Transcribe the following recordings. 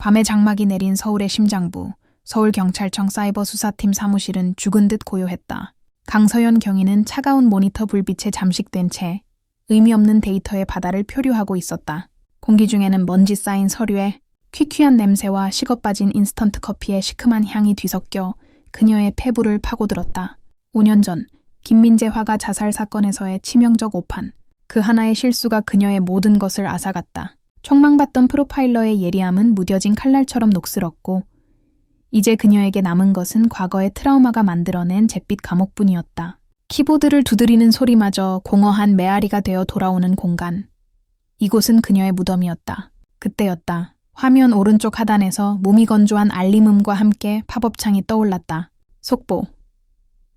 밤에 장막이 내린 서울의 심장부, 서울경찰청 사이버수사팀 사무실은 죽은 듯 고요했다. 강서연 경위는 차가운 모니터 불빛에 잠식된 채 의미 없는 데이터의 바다를 표류하고 있었다. 공기 중에는 먼지 쌓인 서류에 퀴퀴한 냄새와 식어 빠진 인스턴트 커피의 시큼한 향이 뒤섞여 그녀의 폐부를 파고들었다. 5년 전 김민재 화가 자살 사건에서의 치명적 오판, 그 하나의 실수가 그녀의 모든 것을 앗아갔다. 촉망받던 프로파일러의 예리함은 무뎌진 칼날처럼 녹슬었고 이제 그녀에게 남은 것은 과거의 트라우마가 만들어낸 잿빛 감옥뿐이었다. 키보드를 두드리는 소리마저 공허한 메아리가 되어 돌아오는 공간. 이곳은 그녀의 무덤이었다. 그때였다. 화면 오른쪽 하단에서 몸이 건조한 알림음과 함께 팝업창이 떠올랐다. 속보.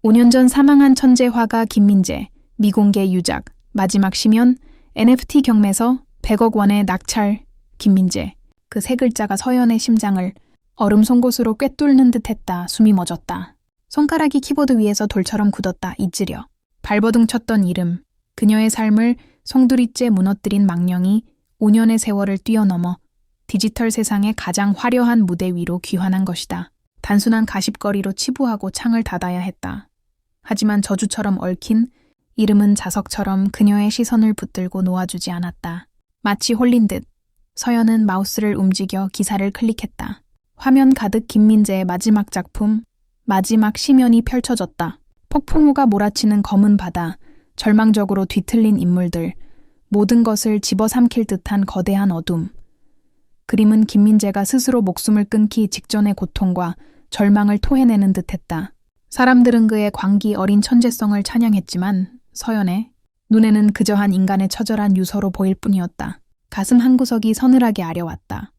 5년 전 사망한 천재 화가 김민재, 미공개 유작, 마지막 심연, NFT 경매서 100억 원의 낙찰, 김민재. 그 세 글자가 서연의 심장을 얼음 송곳으로 꿰뚫는 듯했다. 숨이 멎었다. 손가락이 키보드 위에서 돌처럼 굳었다. 잊으려. 발버둥 쳤던 이름, 그녀의 삶을 송두리째 무너뜨린 망령이 5년의 세월을 뛰어넘어 디지털 세상의 가장 화려한 무대 위로 귀환한 것이다. 단순한 가십거리로 치부하고 창을 닫아야 했다. 하지만 저주처럼 얽힌 이름은 자석처럼 그녀의 시선을 붙들고 놓아주지 않았다. 마치 홀린 듯 서연은 마우스를 움직여 기사를 클릭했다. 화면 가득 김민재의 마지막 작품, 마지막 심연이 펼쳐졌다. 폭풍우가 몰아치는 검은 바다, 절망적으로 뒤틀린 인물들, 모든 것을 집어삼킬 듯한 거대한 어둠. 그림은 김민재가 스스로 목숨을 끊기 직전의 고통과 절망을 토해내는 듯했다. 사람들은 그의 광기 어린 천재성을 찬양했지만 서연의 눈에는 그저 한 인간의 처절한 유서로 보일 뿐이었다. 가슴 한구석이 서늘하게 아려왔다.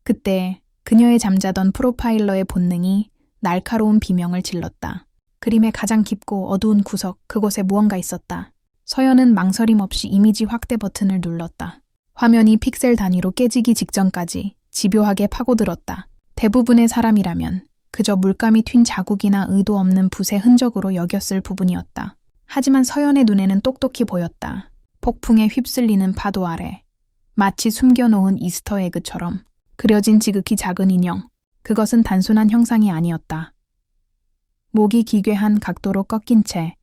그때 그녀의 잠자던 프로파일러의 본능이 날카로운 비명을 질렀다. 그림의 가장 깊고 어두운 구석, 그곳에 무언가 있었다. 서연은 망설임 없이 이미지 확대 버튼을 눌렀다. 화면이 픽셀 단위로 깨지기 직전까지 집요하게 파고들었다. 대부분의 사람이라면 그저 물감이 튄 자국이나 의도 없는 붓의 흔적으로 여겼을 부분이었다. 하지만 서연의 눈에는 똑똑히 보였다. 폭풍에 휩쓸리는 파도 아래 마치 숨겨놓은 이스터 에그처럼 그려진 지극히 작은 인형. 그것은 단순한 형상이 아니었다. 목이 기괴한 각도로 꺾인 채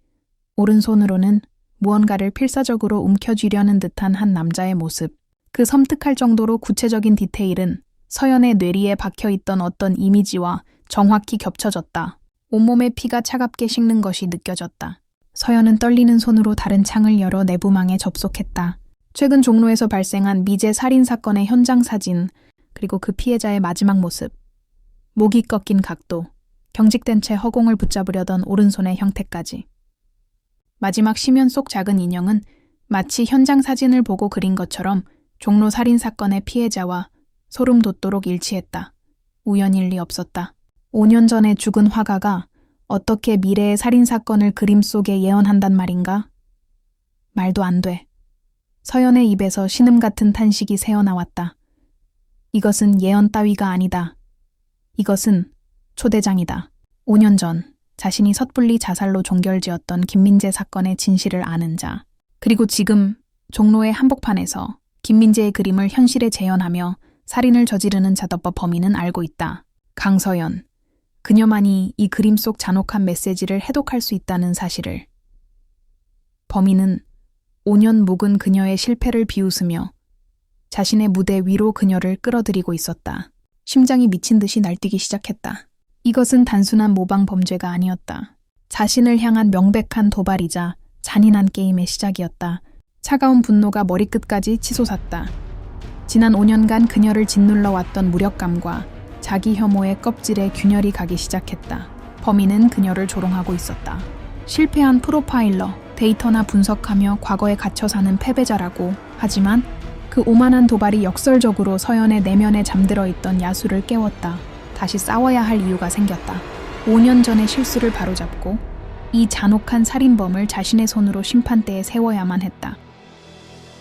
오른손으로는 무언가를 필사적으로 움켜쥐려는 듯한 한 남자의 모습. 그 섬뜩할 정도로 구체적인 디테일은 서연의 뇌리에 박혀있던 어떤 이미지와 정확히 겹쳐졌다. 온몸에 피가 차갑게 식는 것이 느껴졌다. 서연은 떨리는 손으로 다른 창을 열어 내부망에 접속했다. 최근 종로에서 발생한 미제 살인사건의 현장 사진, 그리고 그 피해자의 마지막 모습. 목이 꺾인 각도, 경직된 채 허공을 붙잡으려던 오른손의 형태까지. 마지막 심연 속 작은 인형은 마치 현장 사진을 보고 그린 것처럼 종로 살인사건의 피해자와 소름 돋도록 일치했다. 우연일 리 없었다. 5년 전에 죽은 화가가 어떻게 미래의 살인사건을 그림 속에 예언한단 말인가? 말도 안 돼. 서연의 입에서 신음 같은 탄식이 새어나왔다. 이것은 예언 따위가 아니다. 이것은 초대장이다. 5년 전 자신이 섣불리 자살로 종결지었던 김민재 사건의 진실을 아는 자. 그리고 지금 종로의 한복판에서 김민재의 그림을 현실에 재현하며 살인을 저지르는 자더법 범인은 알고 있다. 강서연. 그녀만이 이 그림 속 잔혹한 메시지를 해독할 수 있다는 사실을. 범인은 5년 묵은 그녀의 실패를 비웃으며 자신의 무대 위로 그녀를 끌어들이고 있었다. 심장이 미친 듯이 날뛰기 시작했다. 이것은 단순한 모방 범죄가 아니었다. 자신을 향한 명백한 도발이자 잔인한 게임의 시작이었다. 차가운 분노가 머리끝까지 치솟았다. 지난 5년간 그녀를 짓눌러 왔던 무력감과 자기 혐오의 껍질에 균열이 가기 시작했다. 범인은 그녀를 조롱하고 있었다. 실패한 프로파일러, 데이터나 분석하며 과거에 갇혀 사는 패배자라고. 하지만 그 오만한 도발이 역설적으로 서연의 내면에 잠들어 있던 야수를 깨웠다. 다시 싸워야 할 이유가 생겼다. 5년 전의 실수를 바로잡고 이 잔혹한 살인범을 자신의 손으로 심판대에 세워야만 했다.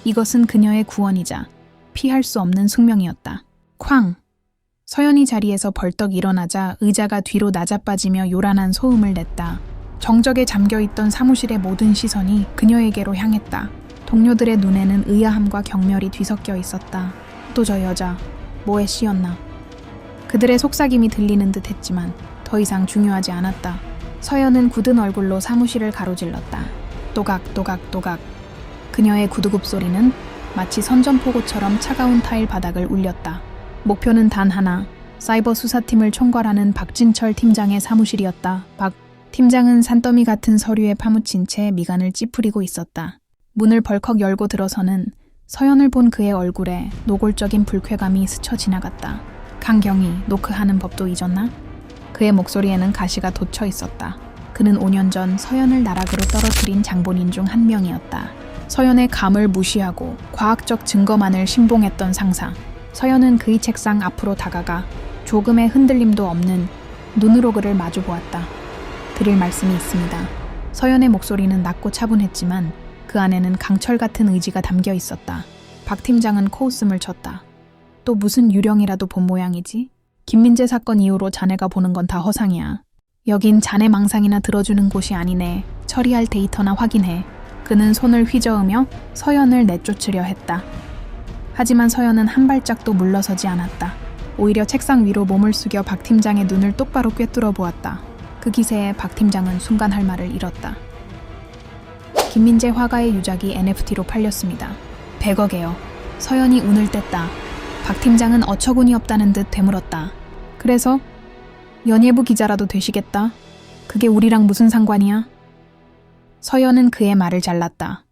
이것은 그녀의 구원이자 피할 수 없는 숙명이었다. 쾅! 서연이 자리에서 벌떡 일어나자 의자가 뒤로 낮아빠지며 요란한 소음을 냈다. 정적에 잠겨있던 사무실의 모든 시선이 그녀에게로 향했다. 동료들의 눈에는 의아함과 경멸이 뒤섞여 있었다. 또 저 여자, 뭐에 씌었나. 그들의 속삭임이 들리는 듯 했지만 더 이상 중요하지 않았다. 서연은 굳은 얼굴로 사무실을 가로질렀다. 또각또각또각. 그녀의 구두굽 소리는 마치 선전포고처럼 차가운 타일 바닥을 울렸다. 목표는 단 하나, 사이버 수사팀을 총괄하는 박진철 팀장의 사무실이었다. 박 팀장은 산더미 같은 서류에 파묻힌 채 미간을 찌푸리고 있었다. 문을 벌컥 열고 들어서는 서연을 본 그의 얼굴에 노골적인 불쾌감이 스쳐 지나갔다. 강경이 노크하는 법도 잊었나? 그의 목소리에는 가시가 돋쳐 있었다. 그는 5년 전 서연을 나락으로 떨어뜨린 장본인 중 한 명이었다. 서연의 감을 무시하고 과학적 증거만을 신봉했던 상사. 서연은 그의 책상 앞으로 다가가 조금의 흔들림도 없는 눈으로 그를 마주 보았다. 드릴 말씀이 있습니다. 서연의 목소리는 낮고 차분했지만 그 안에는 강철 같은 의지가 담겨 있었다. 박 팀장은 코웃음을 쳤다. 또 무슨 유령이라도 본 모양이지? 김민재 사건 이후로 자네가 보는 건 다 허상이야. 여긴 자네 망상이나 들어주는 곳이 아니네. 처리할 데이터나 확인해. 그는 손을 휘저으며 서연을 내쫓으려 했다. 하지만 서연은 한 발짝도 물러서지 않았다. 오히려 책상 위로 몸을 숙여 박 팀장의 눈을 똑바로 꿰뚫어 보았다. 그 기세에 박 팀장은 순간 할 말을 잃었다. 김민재 화가의 유작이 NFT로 팔렸습니다. 100억에요. 서연이 운을 뗐다. 박 팀장은 어처구니 없다는 듯 되물었다. 그래서? 연예부 기자라도 되시겠다. 그게 우리랑 무슨 상관이야? 서연은 그의 말을 잘랐다.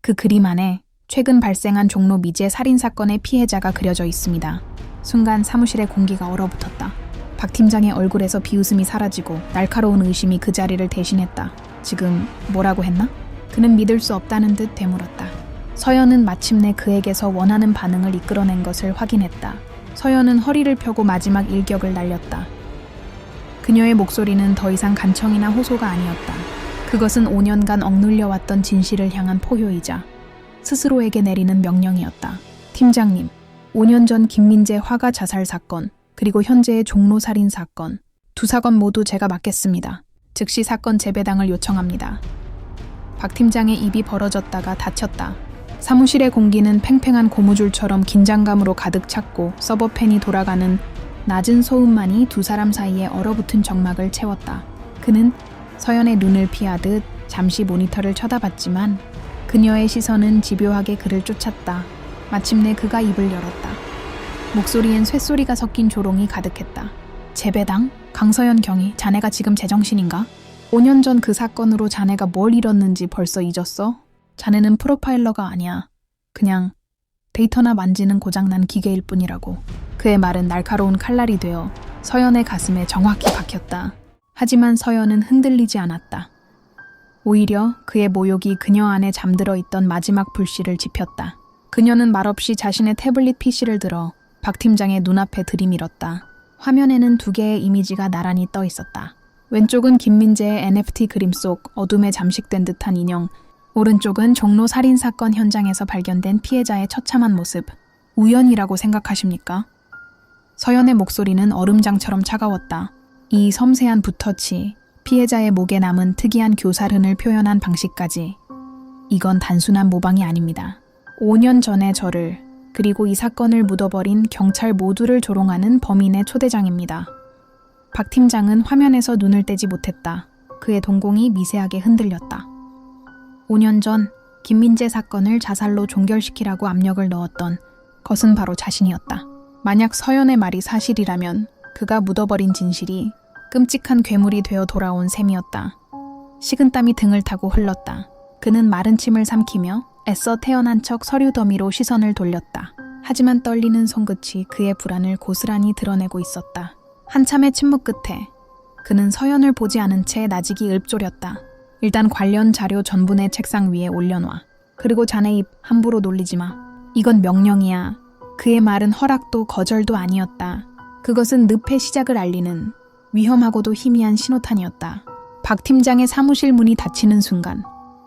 그 그림 안에 최근 발생한 종로 미제 살인사건의 피해자가 그려져 있습니다. 순간 사무실의 공기가 얼어붙었다. 박 팀장의 얼굴에서 비웃음이 사라지고 날카로운 의심이 그 자리를 대신했다. 지금 뭐라고 했나? 그는 믿을 수 없다는 듯 되물었다. 서연은 마침내 그에게서 원하는 반응을 이끌어낸 것을 확인했다. 서연은 허리를 펴고 마지막 일격을 날렸다. 그녀의 목소리는 더 이상 간청이나 호소가 아니었다. 그것은 5년간 억눌려왔던 진실을 향한 포효이자 스스로에게 내리는 명령이었다. 팀장님, 5년 전 김민재 화가 자살 사건, 그리고 현재의 종로 살인 사건, 두 사건 모두 제가 맡겠습니다. 즉시 사건 재배당을 요청합니다. 박 팀장의 입이 벌어졌다가 닫혔다. 사무실의 공기는 팽팽한 고무줄처럼 긴장감으로 가득 찼고 서버팬이 돌아가는 낮은 소음만이 두 사람 사이에 얼어붙은 정막을 채웠다. 그는 서연의 눈을 피하듯 잠시 모니터를 쳐다봤지만 그녀의 시선은 집요하게 그를 쫓았다. 마침내 그가 입을 열었다. 목소리엔 쇳소리가 섞인 조롱이 가득했다. 재배당? 강서연 경위, 자네가 지금 제정신인가? 5년 전 그 사건으로 자네가 뭘 잃었는지 벌써 잊었어? 자네는 프로파일러가 아니야. 그냥 데이터나 만지는 고장난 기계일 뿐이라고. 그의 말은 날카로운 칼날이 되어 서연의 가슴에 정확히 박혔다. 하지만 서연은 흔들리지 않았다. 오히려 그의 모욕이 그녀 안에 잠들어 있던 마지막 불씨를 지폈다. 그녀는 말없이 자신의 태블릿 PC를 들어 박 팀장의 눈앞에 들이밀었다. 화면에는 두 개의 이미지가 나란히 떠 있었다. 왼쪽은 김민재의 NFT 그림 속 어둠에 잠식된 듯한 인형, 오른쪽은 종로 살인사건 현장에서 발견된 피해자의 처참한 모습. 우연이라고 생각하십니까? 서연의 목소리는 얼음장처럼 차가웠다. 이 섬세한 붓터치, 피해자의 목에 남은 특이한 교살흔을 표현한 방식까지. 이건 단순한 모방이 아닙니다. 5년 전의 저를, 그리고 이 사건을 묻어버린 경찰 모두를 조롱하는 범인의 초대장입니다. 박 팀장은 화면에서 눈을 떼지 못했다. 그의 동공이 미세하게 흔들렸다. 5년 전 김민재 사건을 자살로 종결시키라고 압력을 넣었던 것은 바로 자신이었다. 만약 서연의 말이 사실이라면 그가 묻어버린 진실이 끔찍한 괴물이 되어 돌아온 셈이었다. 식은땀이 등을 타고 흘렀다. 그는 마른 침을 삼키며 애써 태어난 척 서류 더미로 시선을 돌렸다. 하지만 떨리는 손끝이 그의 불안을 고스란히 드러내고 있었다. 한참의 침묵 끝에 그는 서연을 보지 않은 채 나직이 읊조렸다. 일단 관련 자료 전부 내 책상 위에 올려놔. 그리고 자네 입 함부로 놀리지 마. 이건 명령이야. 그의 말은 허락도 거절도 아니었다. 그것은 늪의 시작을 알리는 위험하고도 희미한 신호탄이었다. 박 팀장의 사무실 문이 닫히는 순간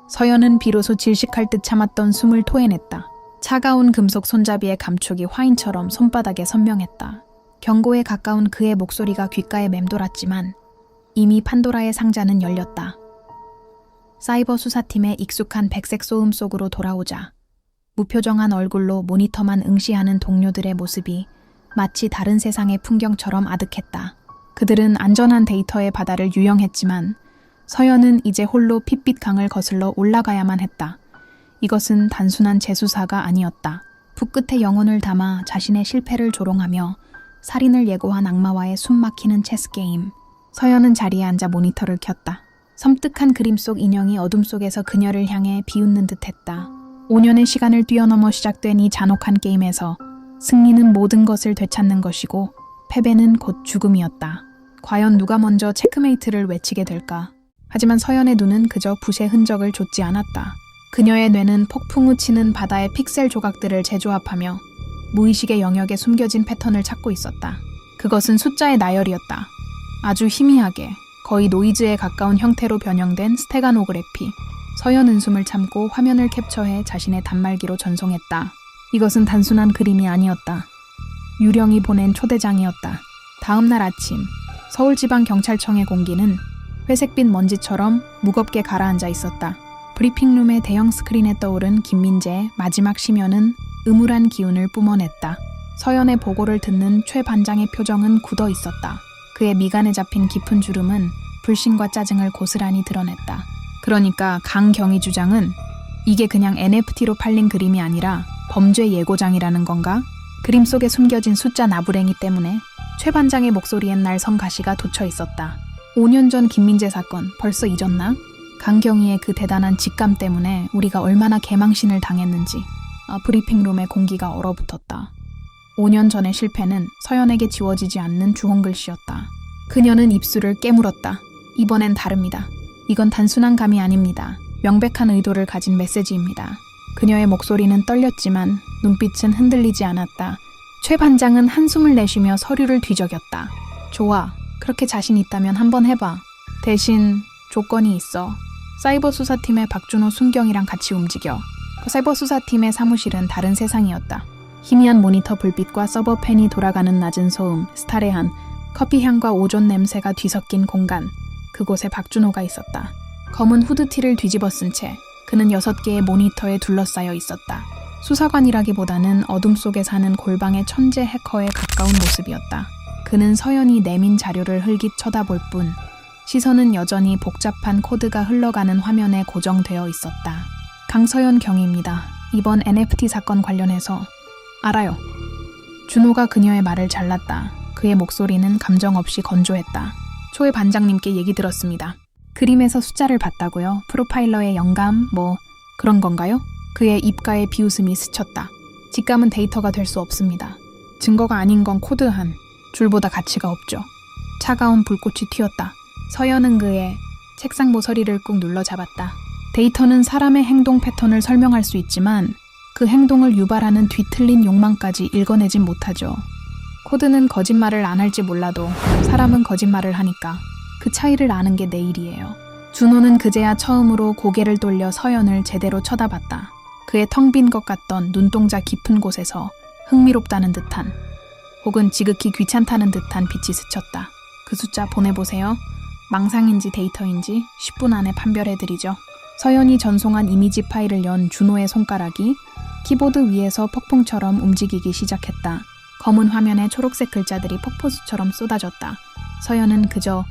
서연은 비로소 질식할 듯 참았던 숨을 토해냈다. 차가운 금속 손잡이의 감촉이 화인처럼 손바닥에 선명했다. 경고에 가까운 그의 목소리가 귓가에 맴돌았지만 이미 판도라의 상자는 열렸다. 사이버 수사팀의 익숙한 백색 소음 속으로 돌아오자 무표정한 얼굴로 모니터만 응시하는 동료들의 모습이 마치 다른 세상의 풍경처럼 아득했다. 그들은 안전한 데이터의 바다를 유영했지만 서연은 이제 홀로 핏빛 강을 거슬러 올라가야만 했다. 이것은 단순한 재수사가 아니었다. 붓끝에 영혼을 담아 자신의 실패를 조롱하며 살인을 예고한 악마와의 숨막히는 체스게임. 서연은 자리에 앉아 모니터를 켰다. 섬뜩한 그림 속 인형이 어둠 속에서 그녀를 향해 비웃는 듯했다. 5년의 시간을 뛰어넘어 시작된 이 잔혹한 게임에서 승리는 모든 것을 되찾는 것이고 패배는 곧 죽음이었다. 과연 누가 먼저 체크메이트를 외치게 될까? 하지만 서연의 눈은 그저 붓의 흔적을 좇지 않았다. 그녀의 뇌는 폭풍우 치는 바다의 픽셀 조각들을 재조합하며 무의식의 영역에 숨겨진 패턴을 찾고 있었다. 그것은 숫자의 나열이었다. 아주 희미하게, 거의 노이즈에 가까운 형태로 변형된 스테가노그래피. 서연은 숨을 참고 화면을 캡처해 자신의 단말기로 전송했다. 이것은 단순한 그림이 아니었다. 유령이 보낸 초대장이었다. 다음 날 아침, 서울지방경찰청의 공기는 회색빛 먼지처럼 무겁게 가라앉아 있었다. 브리핑룸의 대형 스크린에 떠오른 김민재의 마지막 심연은 음울한 기운을 뿜어냈다. 서연의 보고를 듣는 최 반장의 표정은 굳어 있었다. 그의 미간에 잡힌 깊은 주름은 불신과 짜증을 고스란히 드러냈다. 그러니까 강경희 주장은 이게 그냥 NFT로 팔린 그림이 아니라 범죄 예고장이라는 건가? 그림 속에 숨겨진 숫자 나부랭이 때문에 최 반장의 목소리엔 날선 가시가 돋쳐 있었다. 5년 전 김민재 사건 벌써 잊었나? 강경희의 그 대단한 직감 때문에 우리가 얼마나 개망신을 당했는지. 브리핑룸의 공기가 얼어붙었다. 5년 전의 실패는 서연에게 지워지지 않는 주홍글씨였다. 그녀는 입술을 깨물었다. 이번엔 다릅니다. 이건 단순한 감이 아닙니다. 명백한 의도를 가진 메시지입니다. 그녀의 목소리는 떨렸지만 눈빛은 흔들리지 않았다. 최 반장은 한숨을 내쉬며 서류를 뒤적였다. 좋아. 그렇게 자신 있다면 한번 해봐. 대신 조건이 있어. 사이버 수사팀의 박준호, 순경이랑 같이 움직여. 그 사이버 수사팀의 사무실은 다른 세상이었다. 희미한 모니터 불빛과 서버 팬이 돌아가는 낮은 소음, 스타레한, 커피향과 오존 냄새가 뒤섞인 공간. 그곳에 박준호가 있었다. 검은 후드티를 뒤집어 쓴 채 그는 6개의 모니터에 둘러싸여 있었다. 수사관이라기보다는 어둠 속에 사는 골방의 천재 해커에 가까운 모습이었다. 그는 서연이 내민 자료를 흘깃 쳐다볼 뿐 시선은 여전히 복잡한 코드가 흘러가는 화면에 고정되어 있었다. 강서연 경위입니다. 이번 NFT 사건 관련해서 알아요. 준호가 그녀의 말을 잘랐다. 그의 목소리는 감정 없이 건조했다. 초의 반장님께 얘기 들었습니다. 그림에서 숫자를 봤다고요? 프로파일러의 영감, 그런 건가요? 그의 입가에 비웃음이 스쳤다. 직감은 데이터가 될 수 없습니다. 증거가 아닌 건 코드한 줄보다 가치가 없죠. 차가운 불꽃이 튀었다. 서연은 그의 책상 모서리를 꾹 눌러 잡았다. 데이터는 사람의 행동 패턴을 설명할 수 있지만 그 행동을 유발하는 뒤틀린 욕망까지 읽어내진 못하죠. 코드는 거짓말을 안 할지 몰라도 사람은 거짓말을 하니까 그 차이를 아는 게 내일이에요. 준호는 그제야 처음으로 고개를 돌려 서연을 제대로 쳐다봤다. 그의 텅 빈 것 같던 눈동자 깊은 곳에서 흥미롭다는 듯한 혹은 지극히 귀찮다는 듯한 빛이 스쳤다. 그 숫자 보내보세요. 망상인지 데이터인지 10분 안에 판별해드리죠. 서연이 전송한 이미지 파일을 연 준호의 손가락이 키보드 위에서 폭풍처럼 움직이기 시작했다. 검은 화면에 초록색 글자들이 폭포수처럼 쏟아졌다. 서연은 그저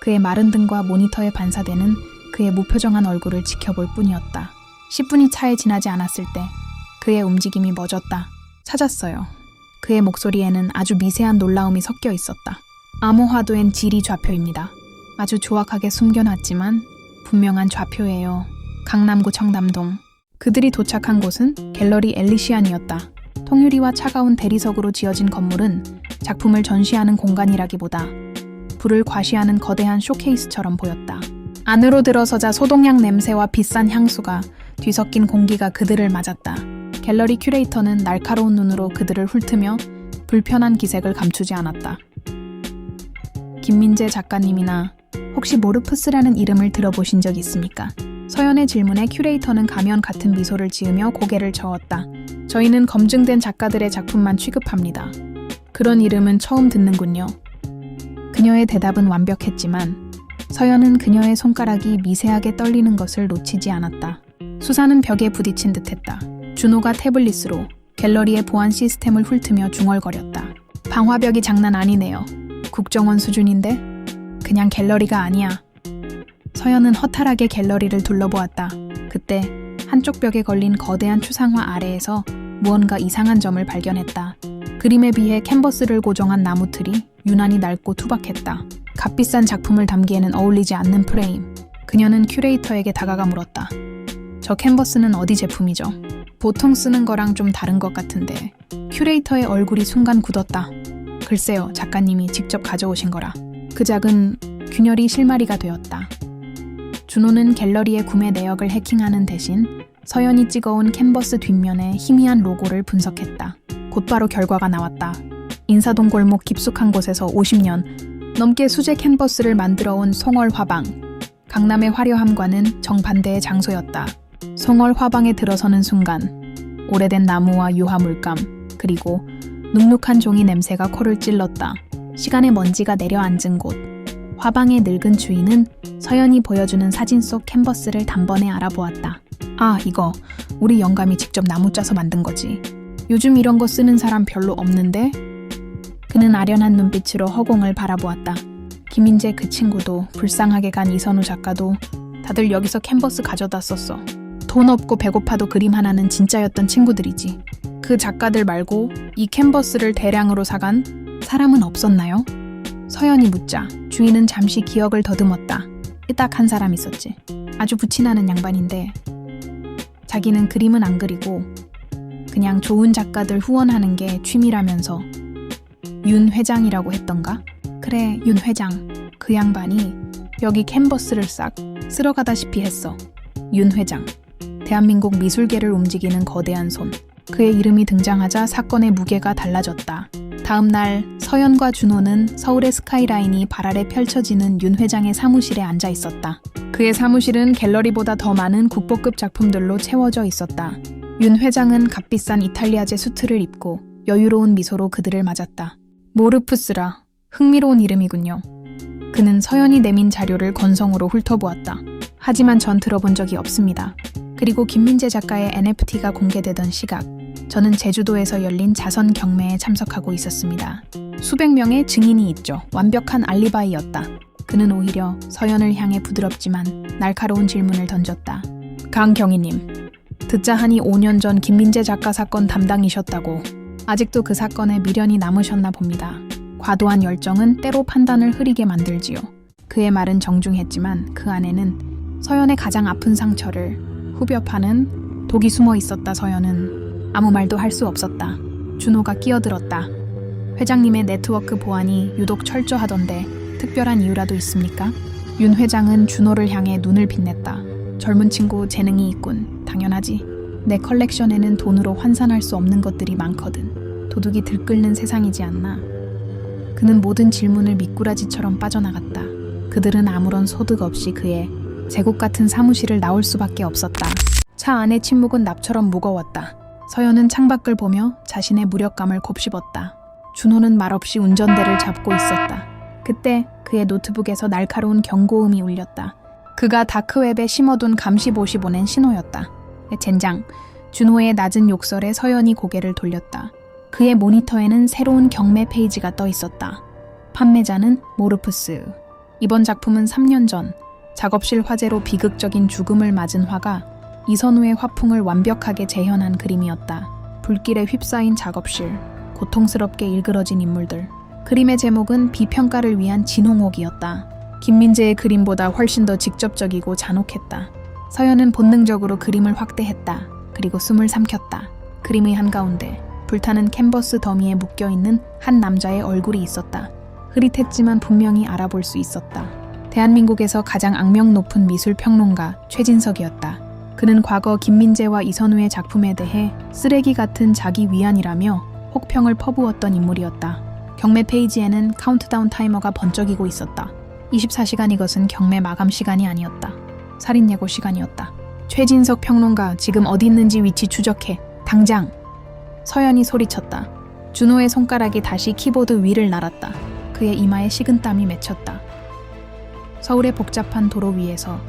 그의 마른 등과 모니터에 반사되는 그의 무표정한 얼굴을 지켜볼 뿐이었다. 10분이 차에 지나지 않았을 때 그의 움직임이 멎었다. 찾았어요. 그의 목소리에는 아주 미세한 놀라움이 섞여 있었다. 암호화된 지리 좌표입니다. 아주 조악하게 숨겨놨지만 분명한 좌표예요. 강남구 청담동. 그들이 도착한 곳은 갤러리 엘리시안이었다. 통유리와 차가운 대리석으로 지어진 건물은 작품을 전시하는 공간이라기보다 불을 과시하는 거대한 쇼케이스처럼 보였다. 안으로 들어서자 소독약 냄새와 비싼 향수가 뒤섞인 공기가 그들을 맞았다. 갤러리 큐레이터는 날카로운 눈으로 그들을 훑으며 불편한 기색을 감추지 않았다. 김민재 작가님이나 혹시 모르프스라는 이름을 들어보신 적 있습니까? 서연의 질문에 큐레이터는 가면 같은 미소를 지으며 고개를 저었다. 저희는 검증된 작가들의 작품만 취급합니다. 그런 이름은 처음 듣는군요. 그녀의 대답은 완벽했지만 서연은 그녀의 손가락이 미세하게 떨리는 것을 놓치지 않았다. 수사는 벽에 부딪힌 듯했다. 준호가 태블릿으로 갤러리의 보안 시스템을 훑으며 중얼거렸다. 방화벽이 장난 아니네요. 국정원 수준인데? 그냥 갤러리가 아니야. 서연은 허탈하게 갤러리를 둘러보았다. 그때 한쪽 벽에 걸린 거대한 추상화 아래에서 무언가 이상한 점을 발견했다. 그림에 비해 캔버스를 고정한 나무틀이 유난히 낡고 투박했다. 값비싼 작품을 담기에는 어울리지 않는 프레임. 그녀는 큐레이터에게 다가가 물었다. 저 캔버스는 어디 제품이죠? 보통 쓰는 거랑 좀 다른 것 같은데. 큐레이터의 얼굴이 순간 굳었다. 글쎄요, 작가님이 직접 가져오신 거라. 그 작은 균열이 실마리가 되었다. 준호는 갤러리의 구매 내역을 해킹하는 대신 서연이 찍어온 캔버스 뒷면에 희미한 로고를 분석했다. 곧바로 결과가 나왔다. 인사동 골목 깊숙한 곳에서 50년 넘게 수제 캔버스를 만들어온 송월 화방. 강남의 화려함과는 정반대의 장소였다. 송월 화방에 들어서는 순간 오래된 나무와 유화 물감, 그리고 눅눅한 종이 냄새가 코를 찔렀다. 시간의 먼지가 내려앉은 곳. 화방의 늙은 주인은 서연이 보여주는 사진 속 캔버스를 단번에 알아보았다. 아, 이거 우리 영감이 직접 나무 짜서 만든 거지. 요즘 이런 거 쓰는 사람 별로 없는데? 그는 아련한 눈빛으로 허공을 바라보았다. 김인재 그 친구도, 불쌍하게 간 이선우 작가도 다들 여기서 캔버스 가져다 썼어. 돈 없고 배고파도 그림 하나는 진짜였던 친구들이지. 그 작가들 말고 이 캔버스를 대량으로 사간 사람은 없었나요? 서연이 묻자 주인은 잠시 기억을 더듬었다. 딱 한 사람 있었지. 아주 부친하는 양반인데 자기는 그림은 안 그리고 그냥 좋은 작가들 후원하는 게 취미라면서. 윤 회장이라고 했던가? 그래, 윤 회장. 그 양반이 여기 캔버스를 싹 쓸어가다시피 했어. 윤 회장. 대한민국 미술계를 움직이는 거대한 손. 그의 이름이 등장하자 사건의 무게가 달라졌다. 다음 날 서연과 준호는 서울의 스카이라인이 발 아래 펼쳐지는 윤 회장의 사무실에 앉아 있었다. 그의 사무실은 갤러리보다 더 많은 국보급 작품들로 채워져 있었다. 윤 회장은 값비싼 이탈리아제 수트를 입고 여유로운 미소로 그들을 맞았다. 모르푸스라. 흥미로운 이름이군요. 그는 서연이 내민 자료를 건성으로 훑어보았다. 하지만 전 들어본 적이 없습니다. 그리고 김민재 작가의 NFT가 공개되던 시각, 저는 제주도에서 열린 자선 경매에 참석하고 있었습니다. 수백 명의 증인이 있죠. 완벽한 알리바이였다. 그는 오히려 서연을 향해 부드럽지만 날카로운 질문을 던졌다. 강경희님, 듣자 하니 5년 전 김민재 작가 사건 담당이셨다고. 아직도 그 사건에 미련이 남으셨나 봅니다. 과도한 열정은 때로 판단을 흐리게 만들지요. 그의 말은 정중했지만 그 안에는 서연의 가장 아픈 상처를 후벼 파는 독이 숨어 있었다. 서연은 아무 말도 할 수 없었다. 준호가 끼어들었다. 회장님의 네트워크 보안이 유독 철저하던데 특별한 이유라도 있습니까? 윤 회장은 준호를 향해 눈을 빛냈다. 젊은 친구 재능이 있군. 당연하지. 내 컬렉션에는 돈으로 환산할 수 없는 것들이 많거든. 도둑이 들끓는 세상이지 않나. 그는 모든 질문을 미꾸라지처럼 빠져나갔다. 그들은 아무런 소득 없이 그의 제국 같은 사무실을 나올 수밖에 없었다. 차 안의 침묵은 납처럼 무거웠다. 서연은 창밖을 보며 자신의 무력감을 곱씹었다. 준호는 말없이 운전대를 잡고 있었다. 그때 그의 노트북에서 날카로운 경고음이 울렸다. 그가 다크웹에 심어둔 감시봇이 보낸 신호였다. 젠장. 준호의 낮은 욕설에 서연이 고개를 돌렸다. 그의 모니터에는 새로운 경매 페이지가 떠 있었다. 판매자는 모르푸스. 이번 작품은 3년 전 작업실 화재로 비극적인 죽음을 맞은 화가 이선우의 화풍을 완벽하게 재현한 그림이었다. 불길에 휩싸인 작업실, 고통스럽게 일그러진 인물들. 그림의 제목은 비평가를 위한 진홍옥이었다. 김민재의 그림보다 훨씬 더 직접적이고 잔혹했다. 서연은 본능적으로 그림을 확대했다. 그리고 숨을 삼켰다. 그림의 한가운데 불타는 캔버스 더미에 묶여있는 한 남자의 얼굴이 있었다. 흐릿했지만 분명히 알아볼 수 있었다. 대한민국에서 가장 악명 높은 미술평론가 최진석이었다. 그는 과거 김민재와 이선우의 작품에 대해 쓰레기 같은 자기 위안이라며 혹평을 퍼부었던 인물이었다. 경매 페이지에는 카운트다운 타이머가 번쩍이고 있었다. 24시간 이것은 경매 마감 시간이 아니었다. 살인 예고 시간이었다. 최진석 평론가, 지금 어디 있는지 위치 추적해. 당장! 서연이 소리쳤다. 준호의 손가락이 다시 키보드 위를 날았다. 그의 이마에 식은땀이 맺혔다. 서울의 복잡한 도로 위에서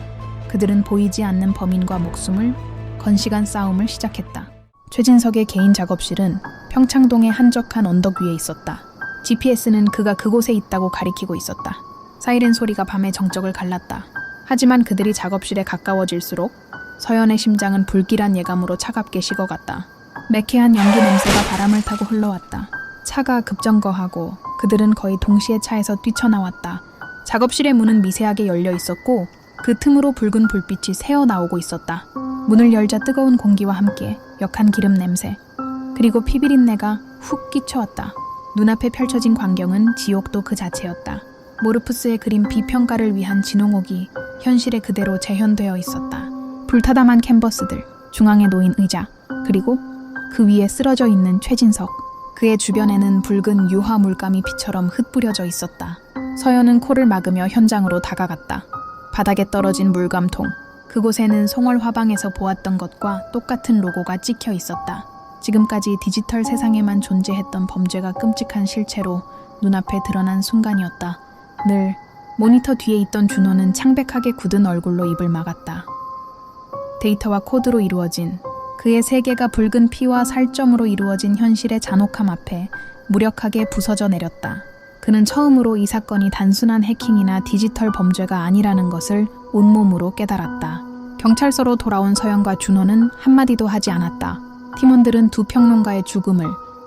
그들은 보이지 않는 범인과 목숨을 건시간 싸움을 시작했다. 최진석의 개인 작업실은 평창동의 한적한 언덕 위에 있었다. GPS는 그가 그곳에 있다고 가리키고 있었다. 사이렌 소리가 밤의 정적을 갈랐다. 하지만 그들이 작업실에 가까워질수록 서연의 심장은 불길한 예감으로 차갑게 식어갔다. 매캐한 연기 냄새가 바람을 타고 흘러왔다. 차가 급정거하고 그들은 거의 동시에 차에서 뛰쳐나왔다. 작업실의 문은 미세하게 열려 있었고 그 틈으로 붉은 불빛이 새어나오고 있었다. 문을 열자 뜨거운 공기와 함께 역한 기름 냄새, 그리고 피비린내가 훅 끼쳐왔다. 눈앞에 펼쳐진 광경은 지옥도 그 자체였다. 모르푸스의 그림 비평가를 위한 진홍옥이 현실에 그대로 재현되어 있었다. 불타담한 캔버스들, 중앙에 놓인 의자, 그리고 그 위에 쓰러져 있는 최진석. 그의 주변에는 붉은 유화 물감이 피처럼 흩뿌려져 있었다. 서연은 코를 막으며 현장으로 다가갔다. 바닥에 떨어진 물감통, 그곳에는 송월화방에서 보았던 것과 똑같은 로고가 찍혀 있었다. 지금까지 디지털 세상에만 존재했던 범죄가 끔찍한 실체로 눈앞에 드러난 순간이었다. 늘 모니터 뒤에 있던 준호는 창백하게 굳은 얼굴로 입을 막았다. 데이터와 코드로 이루어진, 그의 세계가 붉은 피와 살점으로 이루어진 현실의 잔혹함 앞에 무력하게 부서져 내렸다. 그는 처음으로 이 사건이 단순한 해킹이나 디지털 범죄가 아니라는 것을 온몸으로 깨달았다. 경찰서로 돌아온 서연과 준호는 한마디도 하지 않았다. 팀원들은 두 평론가의 죽음을,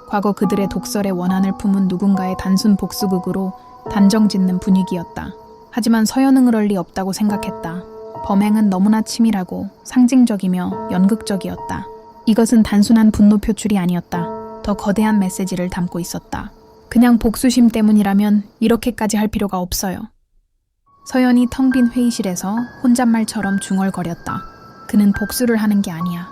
과거 그들의 독설의 원한을 품은 누군가의 단순 복수극으로 단정짓는 분위기였다. 하지만 서연은 그럴 리 없다고 생각했다. 범행은 너무나 치밀하고 상징적이며 연극적이었다. 이것은 단순한 분노 표출이 아니었다. 더 거대한 메시지를 담고 있었다. 그냥 복수심 때문이라면 이렇게까지 할 필요가 없어요. 서연이 텅 빈 회의실에서 혼잣말처럼 중얼거렸다. 그는 복수를 하는 게 아니야.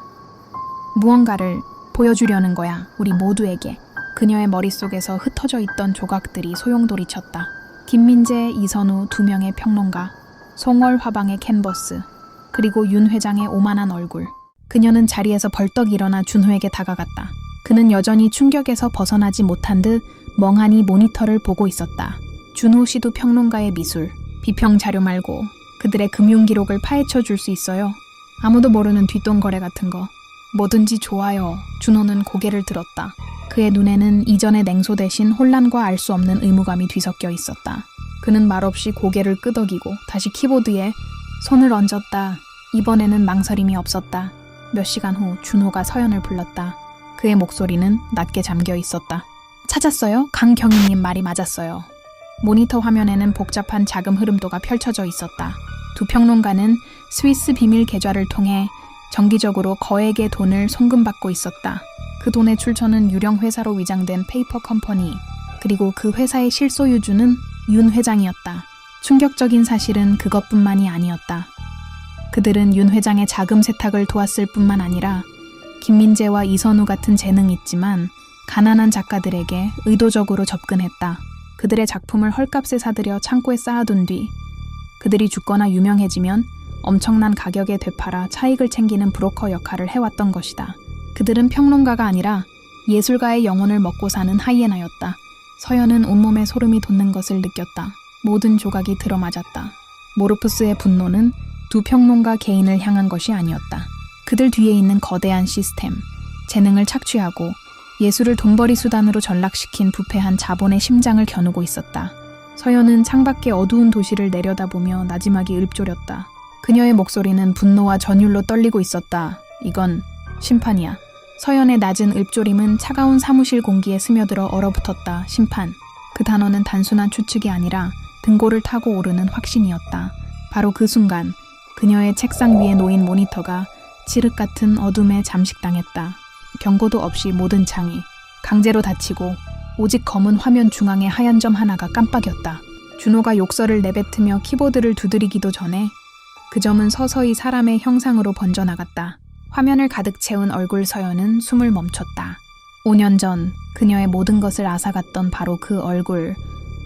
무언가를 보여주려는 거야, 우리 모두에게. 그녀의 머릿속에서 흩어져 있던 조각들이 소용돌이쳤다. 김민재, 이선우 두 명의 평론가, 송월화방의 캔버스, 그리고 윤 회장의 오만한 얼굴. 그녀는 자리에서 벌떡 일어나 준호에게 다가갔다. 그는 여전히 충격에서 벗어나지 못한 듯 멍하니 모니터를 보고 있었다. 준호 씨도 평론가의 미술, 비평 자료 말고 그들의 금융 기록을 파헤쳐 줄 수 있어요? 아무도 모르는 뒷돈거래 같은 거. 뭐든지 좋아요. 준호는 고개를 들었다. 그의 눈에는 이전의 냉소 대신 혼란과 알 수 없는 의무감이 뒤섞여 있었다. 그는 말없이 고개를 끄덕이고 다시 키보드에 손을 얹었다. 이번에는 망설임이 없었다. 몇 시간 후 준호가 서연을 불렀다. 그의 목소리는 낮게 잠겨 있었다. 찾았어요? 강경희님 말이 맞았어요. 모니터 화면에는 복잡한 자금 흐름도가 펼쳐져 있었다. 두 평론가는 스위스 비밀 계좌를 통해 정기적으로 거액의 돈을 송금받고 있었다. 그 돈의 출처는 유령 회사로 위장된 페이퍼 컴퍼니, 그리고 그 회사의 실소유주는 윤 회장이었다. 충격적인 사실은 그것뿐만이 아니었다. 그들은 윤 회장의 자금 세탁을 도왔을 뿐만 아니라 김민재와 이선우 같은 재능이 있지만 가난한 작가들에게 의도적으로 접근했다. 그들의 작품을 헐값에 사들여 창고에 쌓아둔 뒤 그들이 죽거나 유명해지면 엄청난 가격에 되팔아 차익을 챙기는 브로커 역할을 해왔던 것이다. 그들은 평론가가 아니라 예술가의 영혼을 먹고 사는 하이에나였다. 서연은 온몸에 소름이 돋는 것을 느꼈다. 모든 조각이 들어맞았다. 모르푸스의 분노는 두 평론가 개인을 향한 것이 아니었다. 그들 뒤에 있는 거대한 시스템, 재능을 착취하고 예술을 돈벌이 수단으로 전락시킨 부패한 자본의 심장을 겨누고 있었다. 서연은 창밖의 어두운 도시를 내려다보며 나지막이 읊조렸다. 그녀의 목소리는 분노와 전율로 떨리고 있었다. 이건 심판이야. 서연의 낮은 읊조림은 차가운 사무실 공기에 스며들어 얼어붙었다. 심판. 그 단어는 단순한 추측이 아니라 등골을 타고 오르는 확신이었다. 바로 그 순간 그녀의 책상 위에 놓인 모니터가 칠흑 같은 어둠에 잠식당했다. 경고도 없이 모든 창이 강제로 닫히고 오직 검은 화면 중앙의 하얀 점 하나가 깜빡였다. 준호가 욕설을 내뱉으며 키보드를 두드리기도 전에 그 점은 서서히 사람의 형상으로 번져나갔다. 화면을 가득 채운 얼굴 서연은 숨을 멈췄다. 5년 전 그녀의 모든 것을 앗아갔던 바로 그 얼굴,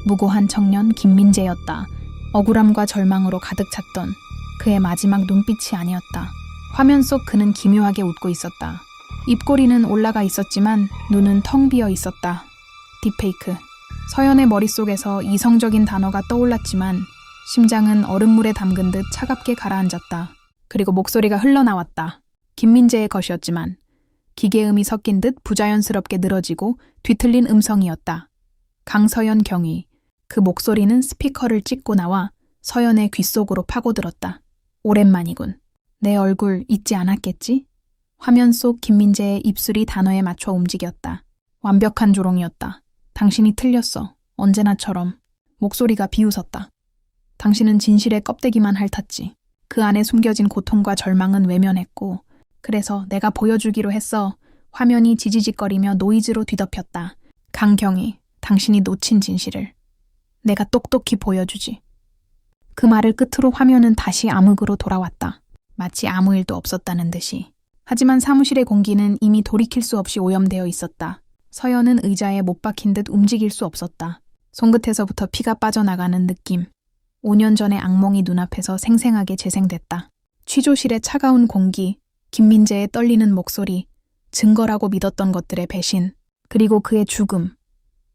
무고한 청년 김민재였다. 억울함과 절망으로 가득 찼던 그의 마지막 눈빛이 아니었다. 화면 속 그는 기묘하게 웃고 있었다. 입꼬리는 올라가 있었지만 눈은 텅 비어 있었다. 딥페이크. 서연의 머릿속에서 이성적인 단어가 떠올랐지만 심장은 얼음물에 담근 듯 차갑게 가라앉았다. 그리고 목소리가 흘러나왔다. 김민재의 것이었지만 기계음이 섞인 듯 부자연스럽게 늘어지고 뒤틀린 음성이었다. 강서연 경위. 그 목소리는 스피커를 찍고 나와 서연의 귓속으로 파고들었다. 오랜만이군. 내 얼굴 잊지 않았겠지? 화면 속 김민재의 입술이 단어에 맞춰 움직였다. 완벽한 조롱이었다. 당신이 틀렸어. 언제나처럼. 목소리가 비웃었다. 당신은 진실의 껍데기만 핥았지. 그 안에 숨겨진 고통과 절망은 외면했고, 그래서 내가 보여주기로 했어. 화면이 지지직거리며 노이즈로 뒤덮였다. 강경희, 당신이 놓친 진실을. 내가 똑똑히 보여주지. 그 말을 끝으로 화면은 다시 암흑으로 돌아왔다. 마치 아무 일도 없었다는 듯이. 하지만 사무실의 공기는 이미 돌이킬 수 없이 오염되어 있었다. 서연은 의자에 못 박힌 듯 움직일 수 없었다. 손끝에서부터 피가 빠져나가는 느낌. 5년 전의 악몽이 눈앞에서 생생하게 재생됐다. 취조실의 차가운 공기, 김민재의 떨리는 목소리, 증거라고 믿었던 것들의 배신, 그리고 그의 죽음.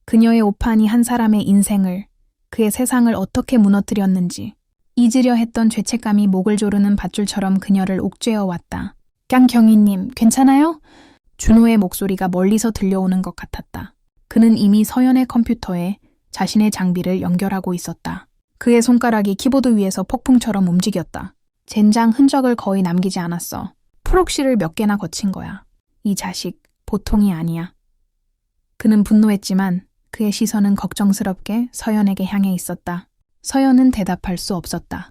그녀의 오판이 한 사람의 인생을, 그의 세상을 어떻게 무너뜨렸는지. 잊으려 했던 죄책감이 목을 조르는 밧줄처럼 그녀를 옥죄어 왔다. 깡경희님, 괜찮아요? 준호의 목소리가 멀리서 들려오는 것 같았다. 그는 이미 서연의 컴퓨터에 자신의 장비를 연결하고 있었다. 그의 손가락이 키보드 위에서 폭풍처럼 움직였다. 젠장 흔적을 거의 남기지 않았어. 프록시를 몇 개나 거친 거야. 이 자식, 보통이 아니야. 그는 분노했지만 그의 시선은 걱정스럽게 서연에게 향해 있었다. 서연은 대답할 수 없었다.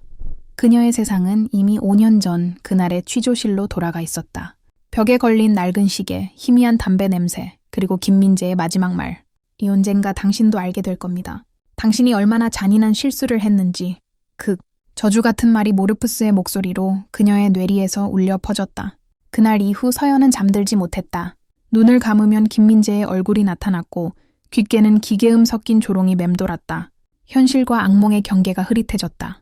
그녀의 세상은 이미 5년 전 그날의 취조실로 돌아가 있었다. 벽에 걸린 낡은 시계, 희미한 담배 냄새, 그리고 김민재의 마지막 말. 이 언젠가 당신도 알게 될 겁니다. 당신이 얼마나 잔인한 실수를 했는지. 저주 같은 말이 모르프스의 목소리로 그녀의 뇌리에서 울려 퍼졌다. 그날 이후 서연은 잠들지 못했다. 눈을 감으면 김민재의 얼굴이 나타났고 귓게는 기계음 섞인 조롱이 맴돌았다. 현실과 악몽의 경계가 흐릿해졌다.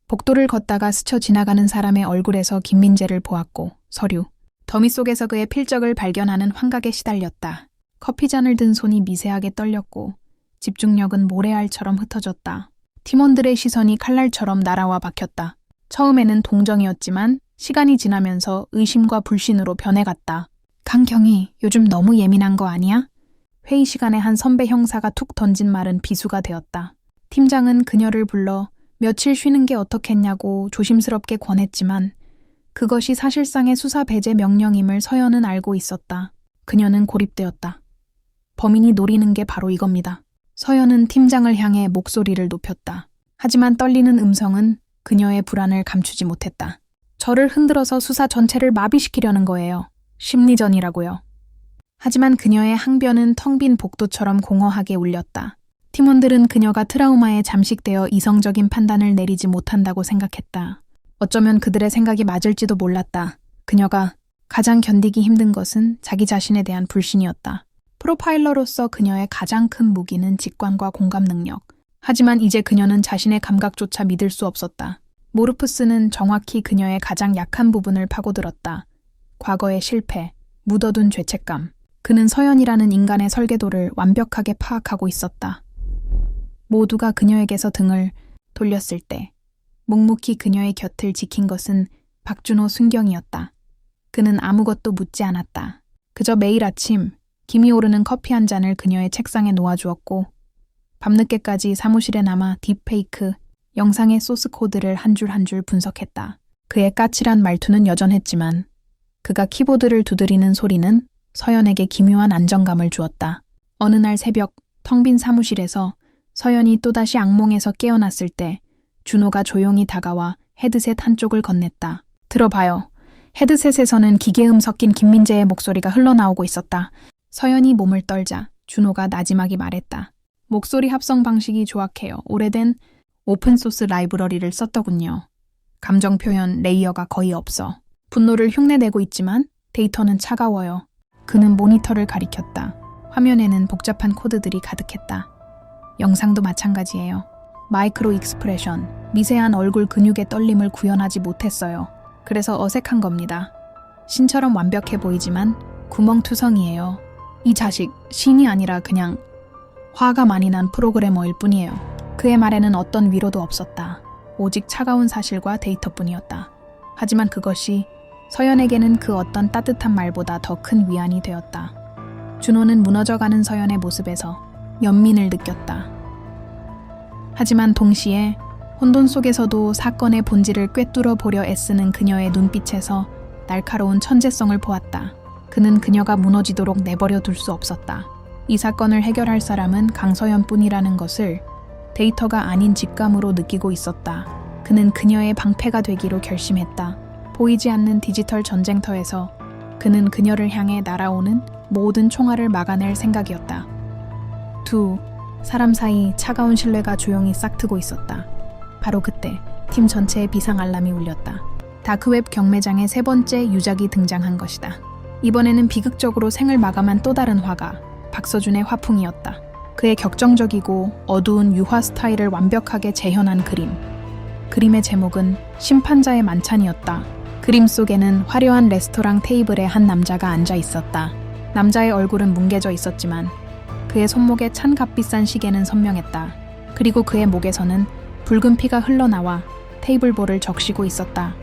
복도를 걷다가 스쳐 지나가는 사람의 얼굴에서 김민재를 보았고 서류. 더미 속에서 그의 필적을 발견하는 환각에 시달렸다. 커피잔을 든 손이 미세하게 떨렸고 집중력은 모래알처럼 흩어졌다. 팀원들의 시선이 칼날처럼 날아와 박혔다. 처음에는 동정이었지만 시간이 지나면서 의심과 불신으로 변해갔다. 강경희, 요즘 너무 예민한 거 아니야? 회의 시간에 한 선배 형사가 툭 던진 말은 비수가 되었다. 팀장은 그녀를 불러 며칠 쉬는 게 어떻겠냐고 조심스럽게 권했지만 그것이 사실상의 수사 배제 명령임을 서연은 알고 있었다. 그녀는 고립되었다. 범인이 노리는 게 바로 이겁니다. 서연은 팀장을 향해 목소리를 높였다. 하지만 떨리는 음성은 그녀의 불안을 감추지 못했다. 저를 흔들어서 수사 전체를 마비시키려는 거예요. 심리전이라고요. 하지만 그녀의 항변은 텅 빈 복도처럼 공허하게 울렸다. 팀원들은 그녀가 트라우마에 잠식되어 이성적인 판단을 내리지 못한다고 생각했다. 어쩌면 그들의 생각이 맞을지도 몰랐다. 그녀가 가장 견디기 힘든 것은 자기 자신에 대한 불신이었다. 프로파일러로서 그녀의 가장 큰 무기는 직관과 공감 능력. 하지만 이제 그녀는 자신의 감각조차 믿을 수 없었다. 모르프스는 정확히 그녀의 가장 약한 부분을 파고들었다. 과거의 실패, 묻어둔 죄책감. 그는 서연이라는 인간의 설계도를 완벽하게 파악하고 있었다. 모두가 그녀에게서 등을 돌렸을 때 묵묵히 그녀의 곁을 지킨 것은 박준호 순경이었다. 그는 아무것도 묻지 않았다. 그저 매일 아침 김이 오르는 커피 한 잔을 그녀의 책상에 놓아주었고 밤늦게까지 사무실에 남아 딥페이크 영상의 소스 코드를 한 줄 한 줄 분석했다. 그의 까칠한 말투는 여전했지만 그가 키보드를 두드리는 소리는 서연에게 기묘한 안정감을 주었다. 어느 날 새벽 텅 빈 사무실에서 서연이 또다시 악몽에서 깨어났을 때 준호가 조용히 다가와 헤드셋 한쪽을 건넸다. 들어봐요. 헤드셋에서는 기계음 섞인 김민재의 목소리가 흘러나오고 있었다. 서연이 몸을 떨자 준호가 나지막이 말했다. 목소리 합성 방식이 조악해요. 오래된 오픈소스 라이브러리를 썼더군요. 감정 표현 레이어가 거의 없어. 분노를 흉내내고 있지만 데이터는 차가워요. 그는 모니터를 가리켰다. 화면에는 복잡한 코드들이 가득했다. 영상도 마찬가지예요. 마이크로 익스프레션, 미세한 얼굴 근육의 떨림을 구현하지 못했어요. 그래서 어색한 겁니다. 신처럼 완벽해 보이지만 구멍투성이에요. 이 자식, 신이 아니라 그냥 화가 많이 난 프로그래머일 뿐이에요. 그의 말에는 어떤 위로도 없었다. 오직 차가운 사실과 데이터뿐이었다. 하지만 그것이 서연에게는 그 어떤 따뜻한 말보다 더 큰 위안이 되었다. 준호는 무너져가는 서연의 모습에서 연민을 느꼈다. 하지만 동시에 혼돈 속에서도 사건의 본질을 꿰뚫어 보려 애쓰는 그녀의 눈빛에서 날카로운 천재성을 보았다. 그는 그녀가 무너지도록 내버려 둘 수 없었다. 이 사건을 해결할 사람은 강서연뿐이라는 것을 데이터가 아닌 직감으로 느끼고 있었다. 그는 그녀의 방패가 되기로 결심했다. 보이지 않는 디지털 전쟁터에서 그는 그녀를 향해 날아오는 모든 총알을 막아낼 생각이었다. 두 사람 사이 차가운 신뢰가 조용히 싹트고 있었다. 바로 그때 팀 전체의 비상 알람이 울렸다. 다크웹 경매장의 세 번째 유작이 등장한 것이다. 이번에는 비극적으로 생을 마감한 또 다른 화가 박서준의 화풍이었다. 그의 격정적이고 어두운 유화 스타일을 완벽하게 재현한 그림. 그림의 제목은 심판자의 만찬이었다. 그림 속에는 화려한 레스토랑 테이블에 한 남자가 앉아 있었다. 남자의 얼굴은 뭉개져 있었지만 그의 손목에 찬 값비싼 시계는 선명했다. 그리고 그의 목에서는 붉은 피가 흘러나와 테이블볼을 적시고 있었다.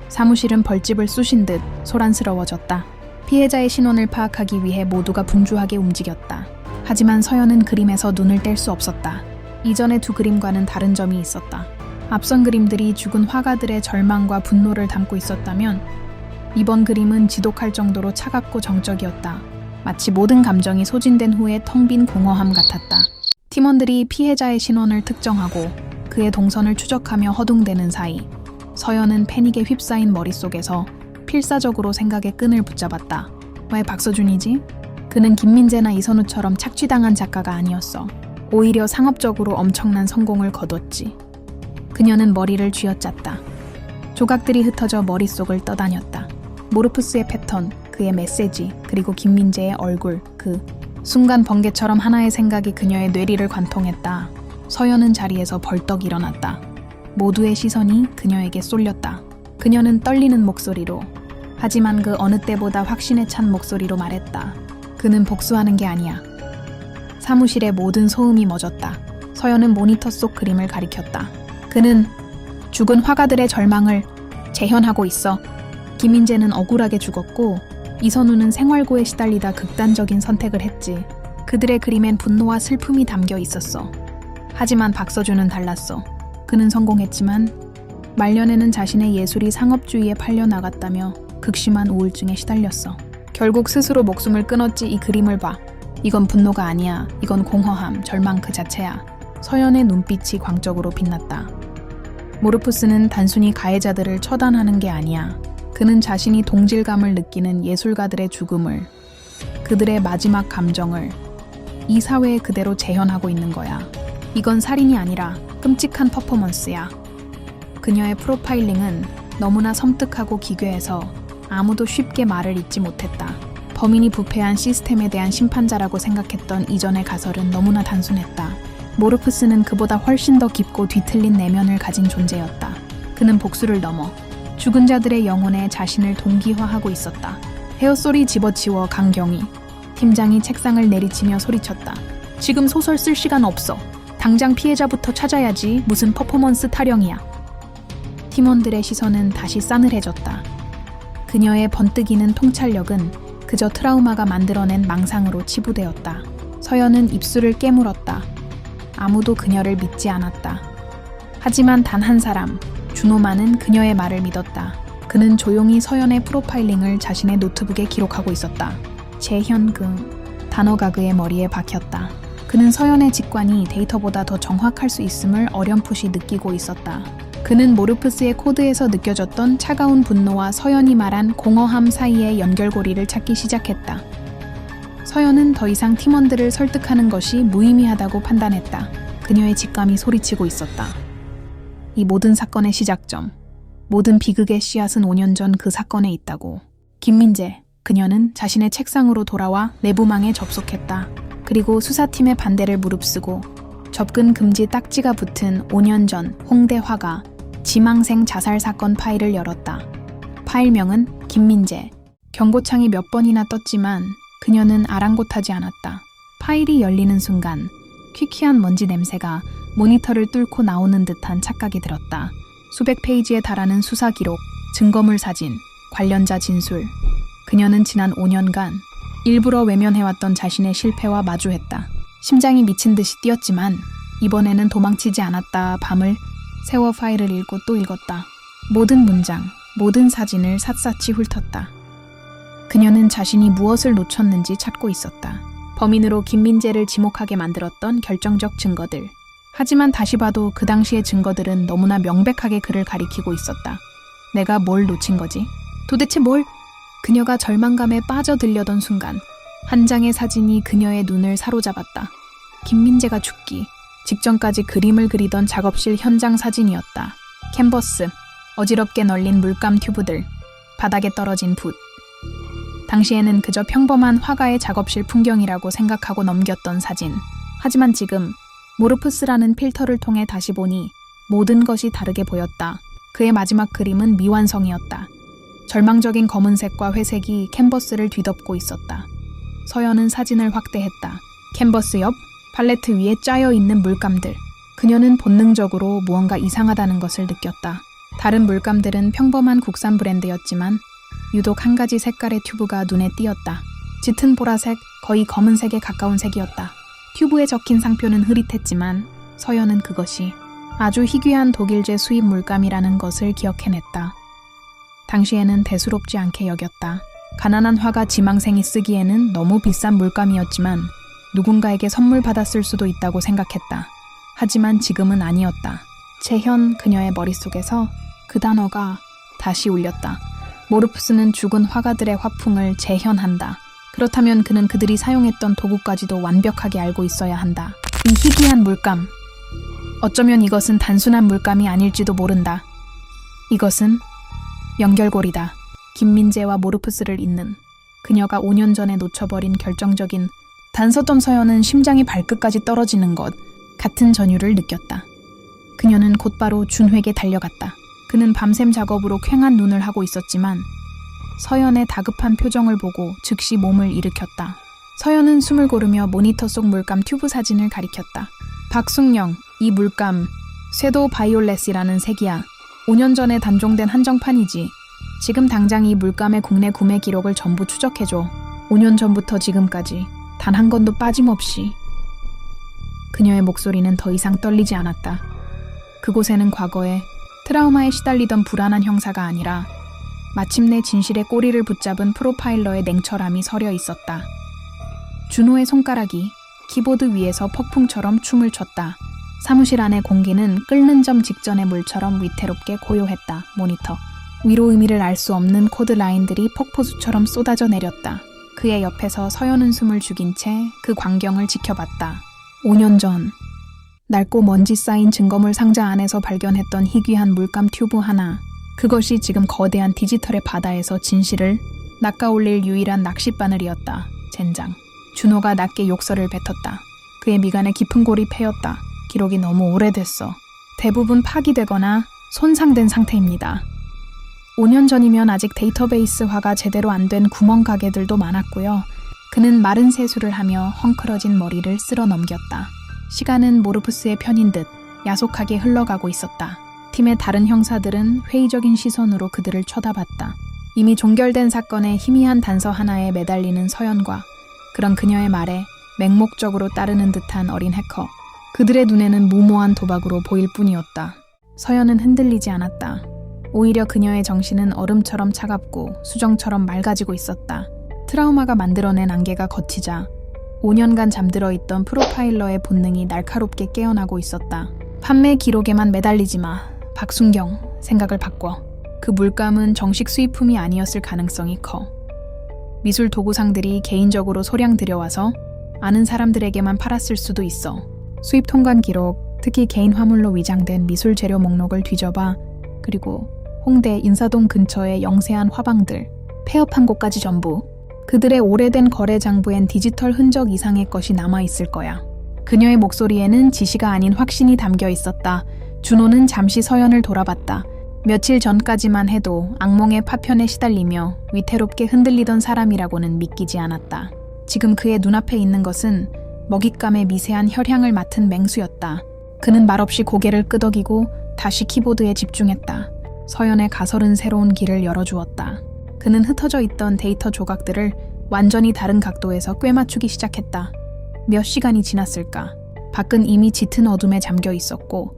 사무실은 벌집을 쑤신 듯 소란스러워졌다. 피해자의 신원을 파악하기 위해 모두가 분주하게 움직였다. 하지만 서연은 그림에서 눈을 뗄 수 없었다. 이전의 두 그림과는 다른 점이 있었다. 앞선 그림들이 죽은 화가들의 절망과 분노를 담고 있었다면 이번 그림은 지독할 정도로 차갑고 정적이었다. 마치 모든 감정이 소진된 후에 텅 빈 공허함 같았다. 팀원들이 피해자의 신원을 특정하고 그의 동선을 추적하며 허둥대는 사이 서연은 패닉에 휩싸인 머릿속에서 필사적으로 생각의 끈을 붙잡았다. 왜 박서준이지? 그는 김민재나 이선우처럼 착취당한 작가가 아니었어. 오히려 상업적으로 엄청난 성공을 거뒀지. 그녀는 머리를 쥐어짰다. 조각들이 흩어져 머릿속을 떠다녔다. 모르프스의 패턴, 그의 메시지, 그리고 김민재의 얼굴, 그 순간 번개처럼 하나의 생각이 그녀의 뇌리를 관통했다. 서연은 자리에서 벌떡 일어났다. 모두의 시선이 그녀에게 쏠렸다. 그녀는 떨리는 목소리로, 하지만 그 어느 때보다 확신에 찬 목소리로 말했다. 그는 복수하는 게 아니야. 사무실의 모든 소음이 멎었다. 서연은 모니터 속 그림을 가리켰다. 그는 죽은 화가들의 절망을 재현하고 있어. 김민재는 억울하게 죽었고 이선우는 생활고에 시달리다 극단적인 선택을 했지. 그들의 그림엔 분노와 슬픔이 담겨 있었어. 하지만 박서준은 달랐어. 그는 성공했지만 말년에는 자신의 예술이 상업주의에 팔려나갔다며 극심한 우울증에 시달렸어. 결국 스스로 목숨을 끊었지. 이 그림을 봐. 이건 분노가 아니야. 이건 공허함, 절망 그 자체야. 서연의 눈빛이 광적으로 빛났다. 모르프스는 단순히 가해자들을 처단하는 게 아니야. 그는 자신이 동질감을 느끼는 예술가들의 죽음을, 그들의 마지막 감정을 이 사회에 그대로 재현하고 있는 거야. 이건 살인이 아니라 끔찍한 퍼포먼스야. 그녀의 프로파일링은 너무나 섬뜩하고 기괴해서 아무도 쉽게 말을 잇지 못했다. 범인이 부패한 시스템에 대한 심판자라고 생각했던 이전의 가설은 너무나 단순했다. 모르프스는 그보다 훨씬 더 깊고 뒤틀린 내면을 가진 존재였다. 그는 복수를 넘어 죽은 자들의 영혼에 자신을 동기화하고 있었다. 헤어소리 집어치워. 강경희 팀장이 책상을 내리치며 소리쳤다. 지금 소설 쓸 시간 없어. 당장 피해자부터 찾아야지. 무슨 퍼포먼스 타령이야. 팀원들의 시선은 다시 싸늘해졌다. 그녀의 번뜩이는 통찰력은 그저 트라우마가 만들어낸 망상으로 치부되었다. 서연은 입술을 깨물었다. 아무도 그녀를 믿지 않았다. 하지만 단 한 사람, 준호만은 그녀의 말을 믿었다. 그는 조용히 서연의 프로파일링을 자신의 노트북에 기록하고 있었다. 재현금, 단어가 그의 머리에 박혔다. 그는 서연의 직관이 데이터보다 더 정확할 수 있음을 어렴풋이 느끼고 있었다. 그는 모르프스의 코드에서 느껴졌던 차가운 분노와 서연이 말한 공허함 사이의 연결고리를 찾기 시작했다. 서연은 더 이상 팀원들을 설득하는 것이 무의미하다고 판단했다. 그녀의 직감이 소리치고 있었다. 이 모든 사건의 시작점, 모든 비극의 씨앗은 5년 전 그 사건에 있다고. 김민재, 그녀는 자신의 책상으로 돌아와 내부망에 접속했다. 그리고 수사팀의 반대를 무릅쓰고 접근 금지 딱지가 붙은 5년 전 홍대 화가 지망생 자살 사건 파일을 열었다. 파일명은 김민재. 경고창이 몇 번이나 떴지만 그녀는 아랑곳하지 않았다. 파일이 열리는 순간 퀴퀴한 먼지 냄새가 모니터를 뚫고 나오는 듯한 착각이 들었다. 수백 페이지에 달하는 수사 기록, 증거물 사진, 관련자 진술. 그녀는 지난 5년간 일부러 외면해왔던 자신의 실패와 마주했다. 심장이 미친 듯이 뛰었지만 이번에는 도망치지 않았다. 밤을 새워 파일을 읽고 또 읽었다. 모든 문장, 모든 사진을 샅샅이 훑었다. 그녀는 자신이 무엇을 놓쳤는지 찾고 있었다. 범인으로 김민재를 지목하게 만들었던 결정적 증거들. 하지만 다시 봐도 그 당시의 증거들은 너무나 명백하게 그를 가리키고 있었다. 내가 뭘 놓친 거지? 도대체 뭘? 그녀가 절망감에 빠져들려던 순간 한 장의 사진이 그녀의 눈을 사로잡았다. 김민재가 죽기 직전까지 그림을 그리던 작업실 현장 사진이었다. 캔버스, 어지럽게 널린 물감 튜브들, 바닥에 떨어진 붓. 당시에는 그저 평범한 화가의 작업실 풍경이라고 생각하고 넘겼던 사진. 하지만 지금 모르프스라는 필터를 통해 다시 보니 모든 것이 다르게 보였다. 그의 마지막 그림은 미완성이었다. 절망적인 검은색과 회색이 캔버스를 뒤덮고 있었다. 서연은 사진을 확대했다. 캔버스 옆 팔레트 위에 짜여있는 물감들. 그녀는 본능적으로 무언가 이상하다는 것을 느꼈다. 다른 물감들은 평범한 국산 브랜드였지만 유독 한 가지 색깔의 튜브가 눈에 띄었다. 짙은 보라색, 거의 검은색에 가까운 색이었다. 튜브에 적힌 상표는 흐릿했지만 서연은 그것이 아주 희귀한 독일제 수입 물감이라는 것을 기억해냈다. 당시에는 대수롭지 않게 여겼다. 가난한 화가 지망생이 쓰기에는 너무 비싼 물감이었지만 누군가에게 선물 받았을 수도 있다고 생각했다. 하지만 지금은 아니었다. 채현 그녀의 머릿속에서 그 단어가 다시 울렸다. 모르프스는 죽은 화가들의 화풍을 재현한다. 그렇다면 그는 그들이 사용했던 도구까지도 완벽하게 알고 있어야 한다. 이 희귀한 물감. 어쩌면 이것은 단순한 물감이 아닐지도 모른다. 이것은 연결고리다. 김민재와 모르프스를 잇는 그녀가 5년 전에 놓쳐버린 결정적인 단서점. 서연은 심장이 발끝까지 떨어지는 것 같은 전율을 느꼈다. 그녀는 곧바로 준회에게 달려갔다. 그는 밤샘 작업으로 퀭한 눈을 하고 있었지만 서연의 다급한 표정을 보고 즉시 몸을 일으켰다. 서연은 숨을 고르며 모니터 속 물감 튜브 사진을 가리켰다. 박숙영, 이 물감 쇄도 바이올렛이라는 색이야. 5년 전에 단종된 한정판이지. 지금 당장 이 물감의 국내 구매 기록을 전부 추적해줘. 5년 전부터 지금까지 단 한 건도 빠짐없이. 그녀의 목소리는 더 이상 떨리지 않았다. 그곳에는 과거에 트라우마에 시달리던 불안한 형사가 아니라 마침내 진실의 꼬리를 붙잡은 프로파일러의 냉철함이 서려 있었다. 준호의 손가락이 키보드 위에서 폭풍처럼 춤을 췄다. 사무실 안의 공기는 끓는 점 직전의 물처럼 위태롭게 고요했다. 모니터 위로 의미를 알 수 없는 코드 라인들이 폭포수처럼 쏟아져 내렸다. 그의 옆에서 서연은 숨을 죽인 채 그 광경을 지켜봤다. 5년 전 낡고 먼지 쌓인 증거물 상자 안에서 발견했던 희귀한 물감 튜브 하나. 그것이 지금 거대한 디지털의 바다에서 진실을 낚아올릴 유일한 낚싯바늘이었다. 젠장. 준호가 낮게 욕설을 뱉었다. 그의 미간에 깊은 골이 패였다. 기록이 너무 오래됐어. 대부분 파기되거나 손상된 상태입니다. 5년 전이면 아직 데이터베이스화가 제대로 안 된 구멍 가게들도 많았고요. 그는 마른 세수를 하며 헝클어진 머리를 쓸어 넘겼다. 시간은 모르프스의 편인 듯 야속하게 흘러가고 있었다. 팀의 다른 형사들은 회의적인 시선으로 그들을 쳐다봤다. 이미 종결된 사건의 희미한 단서 하나에 매달리는 서연과 그런 그녀의 말에 맹목적으로 따르는 듯한 어린 해커. 그들의 눈에는 무모한 도박으로 보일 뿐이었다. 서연은 흔들리지 않았다. 오히려 그녀의 정신은 얼음처럼 차갑고 수정처럼 맑아지고 있었다. 트라우마가 만들어낸 안개가 걷히자 5년간 잠들어 있던 프로파일러의 본능이 날카롭게 깨어나고 있었다. 판매 기록에만 매달리지 마. 박순경, 생각을 바꿔. 그 물감은 정식 수입품이 아니었을 가능성이 커. 미술 도구상들이 개인적으로 소량 들여와서 아는 사람들에게만 팔았을 수도 있어. 수입 통관 기록, 특히 개인 화물로 위장된 미술 재료 목록을 뒤져봐. 그리고 홍대 인사동 근처의 영세한 화방들, 폐업한 곳까지 전부. 그들의 오래된 거래 장부엔 디지털 흔적 이상의 것이 남아있을 거야. 그녀의 목소리에는 지시가 아닌 확신이 담겨 있었다. 준호는 잠시 서연을 돌아봤다. 며칠 전까지만 해도 악몽의 파편에 시달리며 위태롭게 흔들리던 사람이라고는 믿기지 않았다. 지금 그의 눈앞에 있는 것은 먹잇감의 미세한 혈향을 맡은 맹수였다. 그는 말없이 고개를 끄덕이고 다시 키보드에 집중했다. 서연의 가설은 새로운 길을 열어주었다. 그는 흩어져 있던 데이터 조각들을 완전히 다른 각도에서 꿰맞추기 시작했다. 몇 시간이 지났을까? 밖은 이미 짙은 어둠에 잠겨 있었고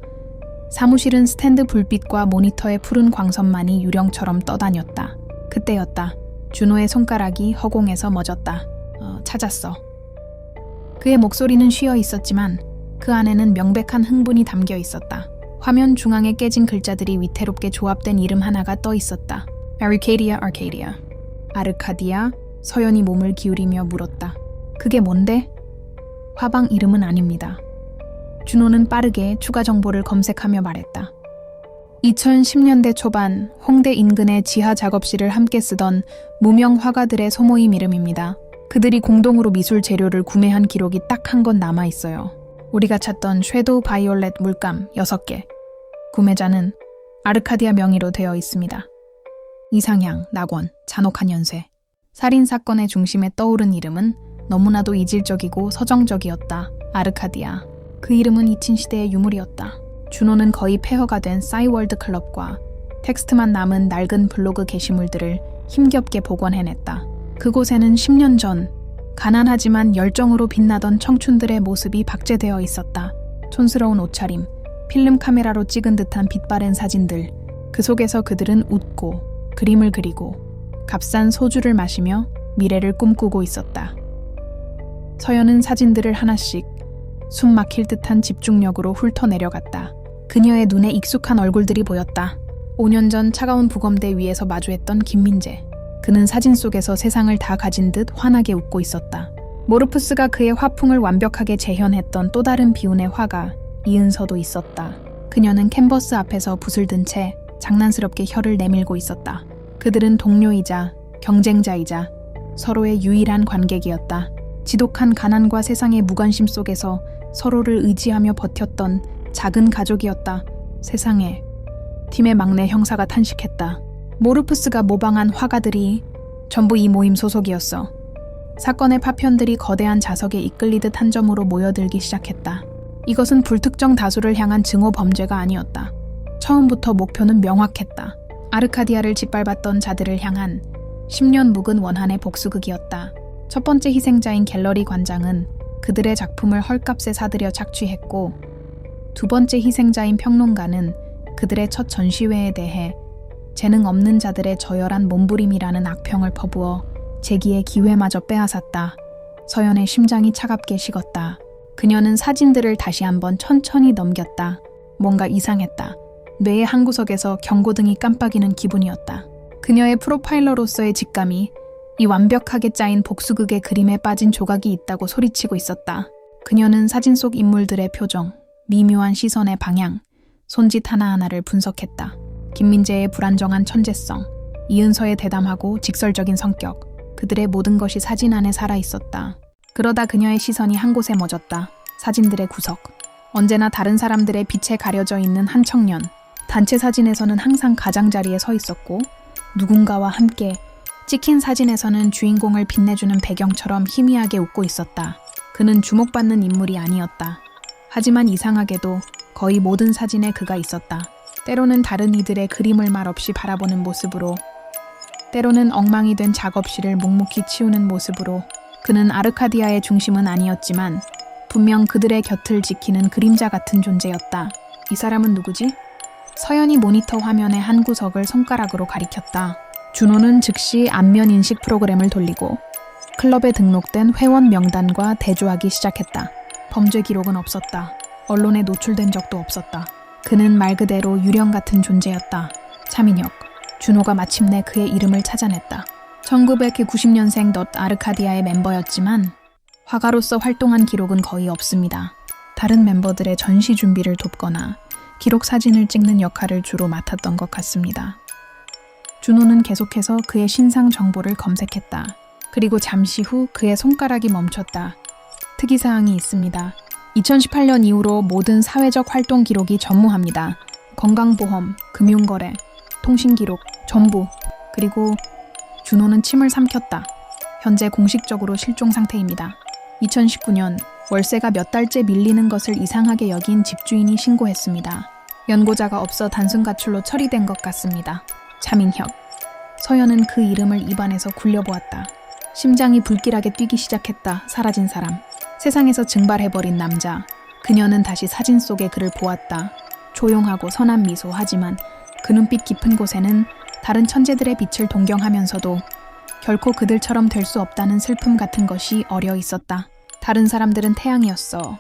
사무실은 스탠드 불빛과 모니터의 푸른 광선만이 유령처럼 떠다녔다. 그때였다. 준호의 손가락이 허공에서 멎었다. 찾았어. 그의 목소리는 쉬어 있었지만 그 안에는 명백한 흥분이 담겨 있었다. 화면 중앙에 깨진 글자들이 위태롭게 조합된 이름 하나가 떠 있었다. 아르카디아. 아르카디아. 서연이 몸을 기울이며 물었다. 그게 뭔데? 화방 이름은 아닙니다. 준호는 빠르게 추가 정보를 검색하며 말했다. 2010년대 초반 홍대 인근의 지하 작업실을 함께 쓰던 무명 화가들의 소모임 이름입니다. 그들이 공동으로 미술 재료를 구매한 기록이 딱 한 건 남아 있어요. 우리가 찾던 섀도우 바이올렛 물감 6개. 구매자는 아르카디아 명의로 되어 있습니다. 이상향, 낙원, 잔혹한 연쇄. 살인사건의 중심에 떠오른 이름은 너무나도 이질적이고 서정적이었다. 아르카디아. 그 이름은 이친 시대의 유물이었다. 준호는 거의 폐허가 된 싸이월드 클럽과 텍스트만 남은 낡은 블로그 게시물들을 힘겹게 복원해냈다. 그곳에는 10년 전 가난하지만 열정으로 빛나던 청춘들의 모습이 박제되어 있었다. 촌스러운 옷차림, 필름 카메라로 찍은 듯한 빛바랜 사진들. 그 속에서 그들은 웃고 그림을 그리고 값싼 소주를 마시며 미래를 꿈꾸고 있었다. 서연은 사진들을 하나씩 숨 막힐 듯한 집중력으로 훑어내려갔다. 그녀의 눈에 익숙한 얼굴들이 보였다. 5년 전 차가운 부검대 위에서 마주했던 김민재. 그는 사진 속에서 세상을 다 가진 듯 환하게 웃고 있었다. 모르푸스가 그의 화풍을 완벽하게 재현했던 또 다른 비운의 화가 이은서도 있었다. 그녀는 캔버스 앞에서 붓을 든 채 장난스럽게 혀를 내밀고 있었다. 그들은 동료이자 경쟁자이자 서로의 유일한 관객이었다. 지독한 가난과 세상의 무관심 속에서 서로를 의지하며 버텼던 작은 가족이었다. 세상에, 팀의 막내 형사가 탄식했다. 모르푸스가 모방한 화가들이 전부 이 모임 소속이었어. 사건의 파편들이 거대한 자석에 이끌리듯 한 점으로 모여들기 시작했다. 이것은 불특정 다수를 향한 증오 범죄가 아니었다. 처음부터 목표는 명확했다. 아르카디아를 짓밟았던 자들을 향한 10년 묵은 원한의 복수극이었다. 첫 번째 희생자인 갤러리 관장은 그들의 작품을 헐값에 사들여 착취했고, 두 번째 희생자인 평론가는 그들의 첫 전시회에 대해 재능 없는 자들의 저열한 몸부림이라는 악평을 퍼부어 재기의 기회마저 빼앗았다. 서연의 심장이 차갑게 식었다. 그녀는 사진들을 다시 한번 천천히 넘겼다. 뭔가 이상했다. 뇌의 한 구석에서 경고등이 깜빡이는 기분이었다. 그녀의 프로파일러로서의 직감이 이 완벽하게 짜인 복수극의 그림에 빠진 조각이 있다고 소리치고 있었다. 그녀는 사진 속 인물들의 표정, 미묘한 시선의 방향, 손짓 하나하나를 분석했다. 김민재의 불안정한 천재성, 이은서의 대담하고 직설적인 성격, 그들의 모든 것이 사진 안에 살아있었다. 그러다 그녀의 시선이 한 곳에 멎었다. 사진들의 구석. 언제나 다른 사람들의 빛에 가려져 있는 한 청년. 단체 사진에서는 항상 가장자리에 서 있었고, 누군가와 함께 찍힌 사진에서는 주인공을 빛내주는 배경처럼 희미하게 웃고 있었다. 그는 주목받는 인물이 아니었다. 하지만 이상하게도 거의 모든 사진에 그가 있었다. 때로는 다른 이들의 그림을 말없이 바라보는 모습으로, 때로는 엉망이 된 작업실을 묵묵히 치우는 모습으로. 그는 아르카디아의 중심은 아니었지만 분명 그들의 곁을 지키는 그림자 같은 존재였다. 이 사람은 누구지? 서연이 모니터 화면의 한 구석을 손가락으로 가리켰다. 준호는 즉시 안면 인식 프로그램을 돌리고 클럽에 등록된 회원 명단과 대조하기 시작했다. 범죄 기록은 없었다. 언론에 노출된 적도 없었다. 그는 말 그대로 유령 같은 존재였다. 차민혁. 준호가 마침내 그의 이름을 찾아냈다. 1990년생 넛 아르카디아의 멤버였지만 화가로서 활동한 기록은 거의 없습니다. 다른 멤버들의 전시 준비를 돕거나 기록 사진을 찍는 역할을 주로 맡았던 것 같습니다. 준호는 계속해서 그의 신상 정보를 검색했다. 그리고 잠시 후 그의 손가락이 멈췄다. 특이사항이 있습니다. 2018년 이후로 모든 사회적 활동 기록이 전무합니다. 건강보험, 금융거래, 통신기록, 전부. 그리고 준호는 침을 삼켰다. 현재 공식적으로 실종 상태입니다. 2019년 월세가 몇 달째 밀리는 것을 이상하게 여긴 집주인이 신고했습니다. 연고자가 없어 단순 가출로 처리된 것 같습니다. 차민혁. 서연은 그 이름을 입안에서 굴려보았다. 심장이 불길하게 뛰기 시작했다. 사라진 사람. 세상에서 증발해버린 남자. 그녀는 다시 사진 속의 그를 보았다. 조용하고 선한 미소. 하지만 그 눈빛 깊은 곳에는 다른 천재들의 빛을 동경하면서도 결코 그들처럼 될 수 없다는 슬픔 같은 것이 어려 있었다. 다른 사람들은 태양이었어.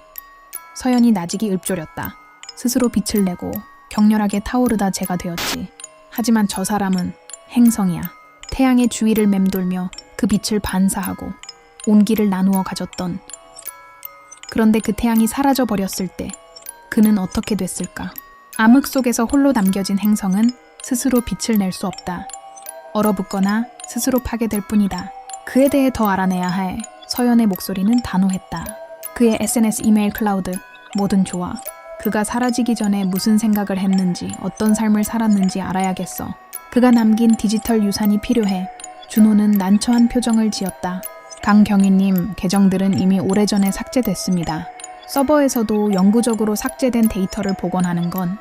서연이 나직이 읊조렸다. 스스로 빛을 내고 격렬하게 타오르다 재가 되었지. 하지만 저 사람은 행성이야. 태양의 주위를 맴돌며 그 빛을 반사하고 온기를 나누어 가졌던. 그런데 그 태양이 사라져 버렸을 때 그는 어떻게 됐을까? 암흑 속에서 홀로 남겨진 행성은 스스로 빛을 낼 수 없다. 얼어붙거나 스스로 파괴될 뿐이다. 그에 대해 더 알아내야 해. 서연의 목소리는 단호했다. 그의 SNS 이메일 클라우드, 뭐든 좋아. 그가 사라지기 전에 무슨 생각을 했는지, 어떤 삶을 살았는지 알아야겠어. 그가 남긴 디지털 유산이 필요해. 준호는 난처한 표정을 지었다. 강경희님, 계정들은 이미 오래전에 삭제됐습니다. 서버에서도 영구적으로 삭제된 데이터를 복원하는 건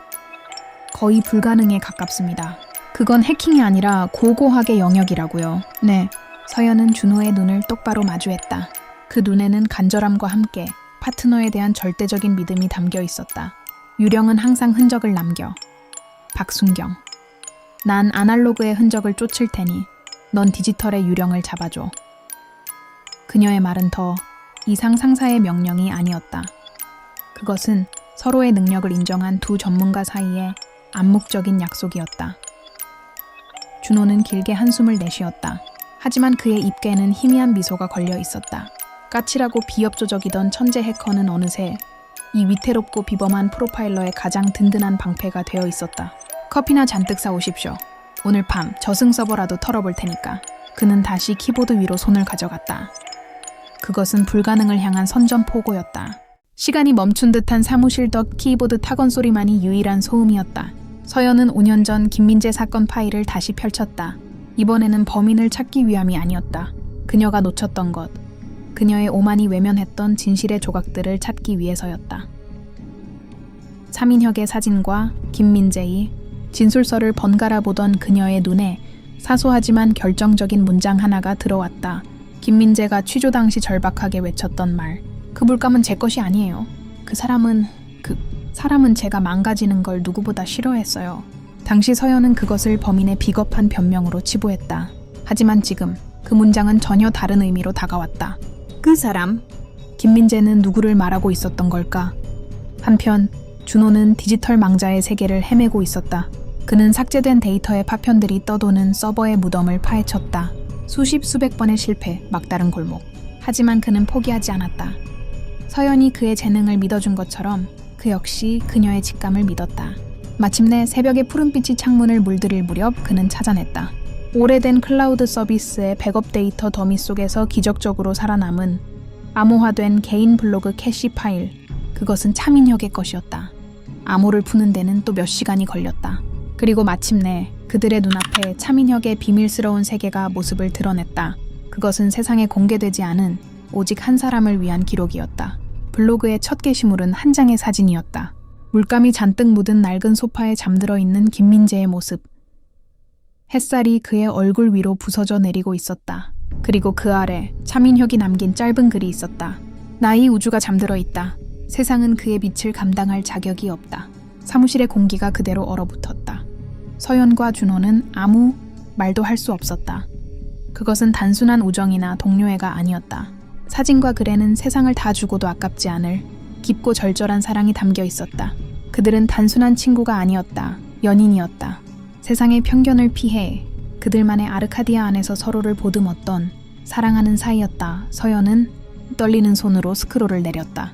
거의 불가능에 가깝습니다. 그건 해킹이 아니라 고고학의 영역이라고요. 네, 서연은 준호의 눈을 똑바로 마주했다. 그 눈에는 간절함과 함께 파트너에 대한 절대적인 믿음이 담겨 있었다. 유령은 항상 흔적을 남겨. 박순경, 난 아날로그의 흔적을 쫓을 테니 넌 디지털의 유령을 잡아줘. 그녀의 말은 더 이상 상사의 명령이 아니었다. 그것은 서로의 능력을 인정한 두 전문가 사이의 암묵적인 약속이었다. 준호는 길게 한숨을 내쉬었다. 하지만 그의 입계에는 희미한 미소가 걸려 있었다. 까칠하고 비협조적이던 천재 해커는 어느새 이 위태롭고 비범한 프로파일러의 가장 든든한 방패가 되어 있었다. 커피나 잔뜩 사오십시오. 오늘 밤 저승 서버라도 털어볼 테니까. 그는 다시 키보드 위로 손을 가져갔다. 그것은 불가능을 향한 선전포고였다. 시간이 멈춘 듯한 사무실 덕 키보드 타건 소리만이 유일한 소음이었다. 서연은 5년 전 김민재 사건 파일을 다시 펼쳤다. 이번에는 범인을 찾기 위함이 아니었다. 그녀가 놓쳤던 것, 그녀의 오만이 외면했던 진실의 조각들을 찾기 위해서였다. 차민혁의 사진과 김민재의 진술서를 번갈아 보던 그녀의 눈에 사소하지만 결정적인 문장 하나가 들어왔다. 김민재가 취조 당시 절박하게 외쳤던 말. 그 물감은 제 것이 아니에요. 그 사람은 제가 망가지는 걸 누구보다 싫어했어요. 당시 서연은 그것을 범인의 비겁한 변명으로 치부했다. 하지만 지금 그 문장은 전혀 다른 의미로 다가왔다. 그 사람? 김민재는 누구를 말하고 있었던 걸까? 한편 준호는 디지털 망자의 세계를 헤매고 있었다. 그는 삭제된 데이터의 파편들이 떠도는 서버의 무덤을 파헤쳤다. 수백 번의 실패, 막다른 골목. 하지만 그는 포기하지 않았다. 서연이 그의 재능을 믿어준 것처럼 그 역시 그녀의 직감을 믿었다. 마침내 새벽의 푸른빛이 창문을 물들일 무렵 그는 찾아냈다. 오래된 클라우드 서비스의 백업 데이터 더미 속에서 기적적으로 살아남은 암호화된 개인 블로그 캐시 파일. 그것은 차민혁의 것이었다. 암호를 푸는 데는 또 몇 시간이 걸렸다. 그리고 마침내 그들의 눈앞에 차민혁의 비밀스러운 세계가 모습을 드러냈다. 그것은 세상에 공개되지 않은 오직 한 사람을 위한 기록이었다. 블로그의 첫 게시물은 한 장의 사진이었다. 물감이 잔뜩 묻은 낡은 소파에 잠들어 있는 김민재의 모습. 햇살이 그의 얼굴 위로 부서져 내리고 있었다. 그리고 그 아래 차민혁이 남긴 짧은 글이 있었다. 나의 우주가 잠들어 있다. 세상은 그의 빛을 감당할 자격이 없다. 사무실의 공기가 그대로 얼어붙었다. 서연과 준호는 아무 말도 할 수 없었다. 그것은 단순한 우정이나 동료애가 아니었다. 사진과 글에는 세상을 다 주고도 아깝지 않을 깊고 절절한 사랑이 담겨 있었다. 그들은 단순한 친구가 아니었다. 연인이었다. 세상의 편견을 피해 그들만의 아르카디아 안에서 서로를 보듬었던 사랑하는 사이였다. 서연은 떨리는 손으로 스크롤을 내렸다.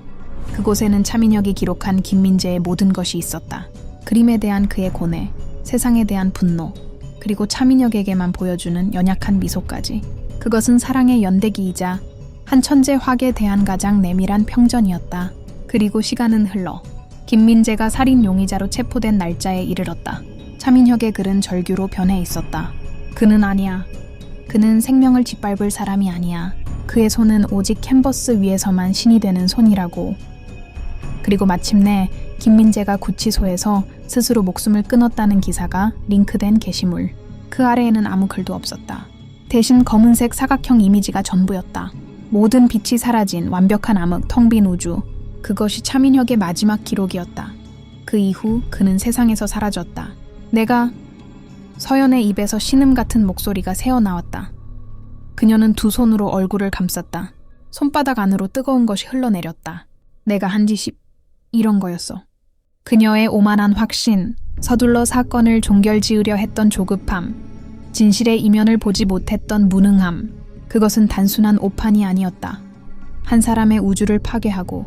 그곳에는 차민혁이 기록한 김민재의 모든 것이 있었다. 그림에 대한 그의 고뇌, 세상에 대한 분노, 그리고 차민혁에게만 보여주는 연약한 미소까지. 그것은 사랑의 연대기이자 한 천재 화계에 대한 가장 내밀한 평전이었다. 그리고 시간은 흘러 김민재가 살인 용의자로 체포된 날짜에 이르렀다. 차민혁의 글은 절규로 변해 있었다. 그는 아니야. 그는 생명을 짓밟을 사람이 아니야. 그의 손은 오직 캔버스 위에서만 신이 되는 손이라고. 그리고 마침내 김민재가 구치소에서 스스로 목숨을 끊었다는 기사가 링크된 게시물. 그 아래에는 아무 글도 없었다. 대신 검은색 사각형 이미지가 전부였다. 모든 빛이 사라진 완벽한 암흑, 텅 빈 우주. 그것이 차민혁의 마지막 기록이었다. 그 이후 그는 세상에서 사라졌다. 서연의 입에서 신음 같은 목소리가 새어나왔다. 그녀는 두 손으로 얼굴을 감쌌다. 손바닥 안으로 뜨거운 것이 흘러내렸다. 내가 한 짓이 이런 거였어. 그녀의 오만한 확신, 서둘러 사건을 종결지으려 했던 조급함, 진실의 이면을 보지 못했던 무능함, 그것은 단순한 오판이 아니었다. 한 사람의 우주를 파괴하고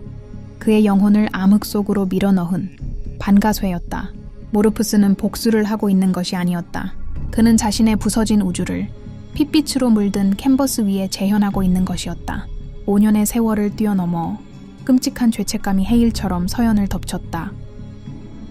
그의 영혼을 암흑 속으로 밀어넣은 반가쇠였다. 모르프스는 복수를 하고 있는 것이 아니었다. 그는 자신의 부서진 우주를 핏빛으로 물든 캔버스 위에 재현하고 있는 것이었다. 5년의 세월을 뛰어넘어 끔찍한 죄책감이 해일처럼 서연을 덮쳤다.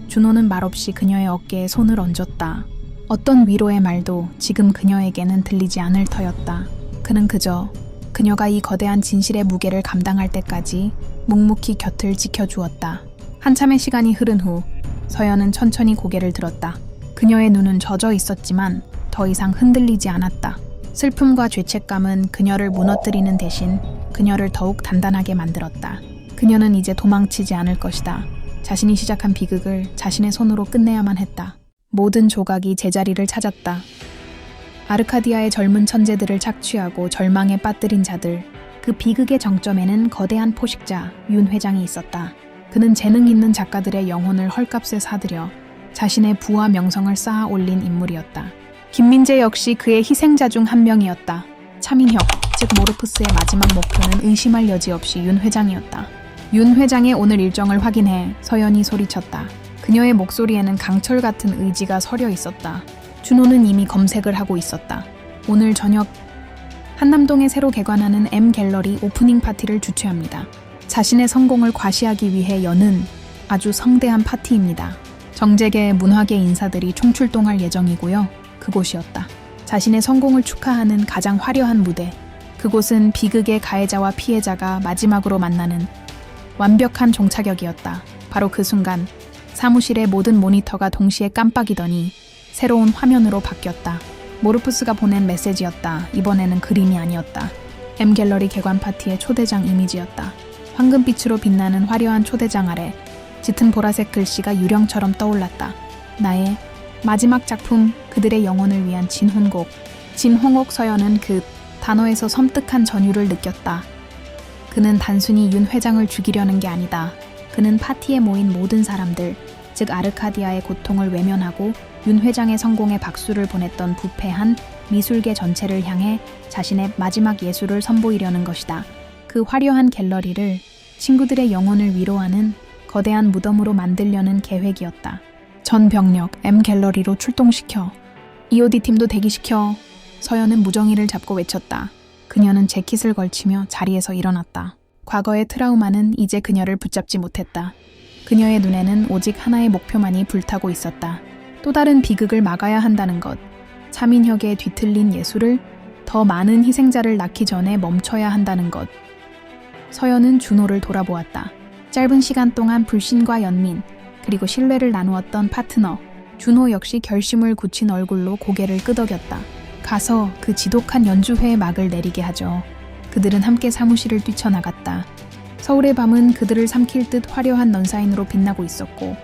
준호는 말없이 그녀의 어깨에 손을 얹었다. 어떤 위로의 말도 지금 그녀에게는 들리지 않을 터였다. 그는 그저 그녀가 이 거대한 진실의 무게를 감당할 때까지 묵묵히 곁을 지켜주었다. 한참의 시간이 흐른 후 서연은 천천히 고개를 들었다. 그녀의 눈은 젖어 있었지만 더 이상 흔들리지 않았다. 슬픔과 죄책감은 그녀를 무너뜨리는 대신 그녀를 더욱 단단하게 만들었다. 그녀는 이제 도망치지 않을 것이다. 자신이 시작한 비극을 자신의 손으로 끝내야만 했다. 모든 조각이 제자리를 찾았다. 아르카디아의 젊은 천재들을 착취하고 절망에 빠뜨린 자들, 그 비극의 정점에는 거대한 포식자 윤 회장이 있었다. 그는 재능 있는 작가들의 영혼을 헐값에 사들여 자신의 부와 명성을 쌓아 올린 인물이었다. 김민재 역시 그의 희생자 중 한 명이었다. 차민혁, 즉 모르프스의 마지막 목표는 의심할 여지 없이 윤 회장이었다. 윤 회장의 오늘 일정을 확인해 서연이 소리쳤다. 그녀의 목소리에는 강철 같은 의지가 서려 있었다. 준호는 이미 검색을 하고 있었다. 오늘 저녁 한남동에 새로 개관하는 M갤러리 오프닝 파티를 주최합니다. 자신의 성공을 과시하기 위해 여는 아주 성대한 파티입니다. 정재계, 문화계 인사들이 총출동할 예정이고요. 그곳이었다. 자신의 성공을 축하하는 가장 화려한 무대. 그곳은 비극의 가해자와 피해자가 마지막으로 만나는 완벽한 종착역이었다. 바로 그 순간 사무실의 모든 모니터가 동시에 깜빡이더니 새로운 화면으로 바뀌었다. 모르프스가 보낸 메시지였다. 이번에는 그림이 아니었다. M갤러리 개관 파티의 초대장 이미지였다. 황금빛으로 빛나는 화려한 초대장 아래 짙은 보라색 글씨가 유령처럼 떠올랐다. 나의 마지막 작품, 그들의 영혼을 위한 진혼곡. 진홍옥. 서연은 그 단어에서 섬뜩한 전율을 느꼈다. 그는 단순히 윤 회장을 죽이려는 게 아니다. 그는 파티에 모인 모든 사람들, 즉 아르카디아의 고통을 외면하고 윤 회장의 성공에 박수를 보냈던 부패한 미술계 전체를 향해 자신의 마지막 예술을 선보이려는 것이다. 그 화려한 갤러리를 친구들의 영혼을 위로하는 거대한 무덤으로 만들려는 계획이었다. 전 병력 M갤러리로 출동시켜. EOD 팀도 대기시켜. 서연은 무정의를 잡고 외쳤다. 그녀는 재킷을 걸치며 자리에서 일어났다. 과거의 트라우마는 이제 그녀를 붙잡지 못했다. 그녀의 눈에는 오직 하나의 목표만이 불타고 있었다. 또 다른 비극을 막아야 한다는 것. 차민혁의 뒤틀린 예술을 더 많은 희생자를 낳기 전에 멈춰야 한다는 것. 서연은 준호를 돌아보았다. 짧은 시간 동안 불신과 연민, 그리고 신뢰를 나누었던 파트너. 준호 역시 결심을 굳힌 얼굴로 고개를 끄덕였다. 가서 그 지독한 연주회의 막을 내리게 하죠. 그들은 함께 사무실을 뛰쳐나갔다. 서울의 밤은 그들을 삼킬 듯 화려한 넌사인으로 빛나고 있었고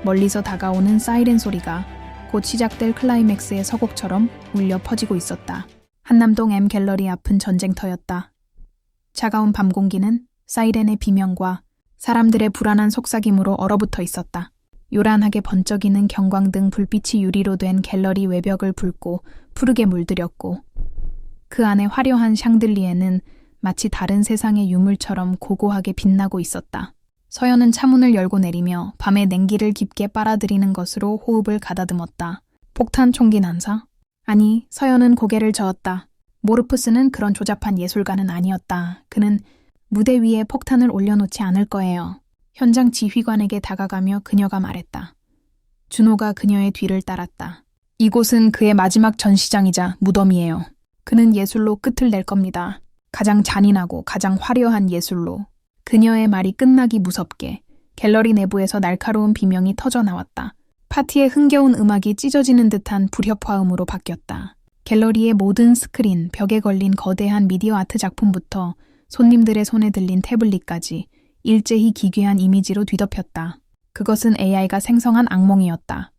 멀리서 다가오는 사이렌 소리가 곧 시작될 클라이맥스의 서곡처럼 울려 퍼지고 있었다. 한남동 M갤러리 앞은 전쟁터였다. 차가운 밤 공기는 사이렌의 비명과 사람들의 불안한 속삭임으로 얼어붙어 있었다. 요란하게 번쩍이는 경광등 불빛이 유리로 된 갤러리 외벽을 붉고 푸르게 물들였고 그 안에 화려한 샹들리에는 마치 다른 세상의 유물처럼 고고하게 빛나고 있었다. 서연은 차문을 열고 내리며 밤의 냉기를 깊게 빨아들이는 것으로 호흡을 가다듬었다. 폭탄 총기 난사? 아니, 서연은 고개를 저었다. 모르프스는 그런 조잡한 예술가는 아니었다. 그는 무대 위에 폭탄을 올려놓지 않을 거예요. 현장 지휘관에게 다가가며 그녀가 말했다. 준호가 그녀의 뒤를 따랐다. 이곳은 그의 마지막 전시장이자 무덤이에요. 그는 예술로 끝을 낼 겁니다. 가장 잔인하고 가장 화려한 예술로. 그녀의 말이 끝나기 무섭게 갤러리 내부에서 날카로운 비명이 터져 나왔다. 파티의 흥겨운 음악이 찢어지는 듯한 불협화음으로 바뀌었다. 갤러리의 모든 스크린, 벽에 걸린 거대한 미디어 아트 작품부터 손님들의 손에 들린 태블릿까지 일제히 기괴한 이미지로 뒤덮였다. 그것은 AI가 생성한 악몽이었다.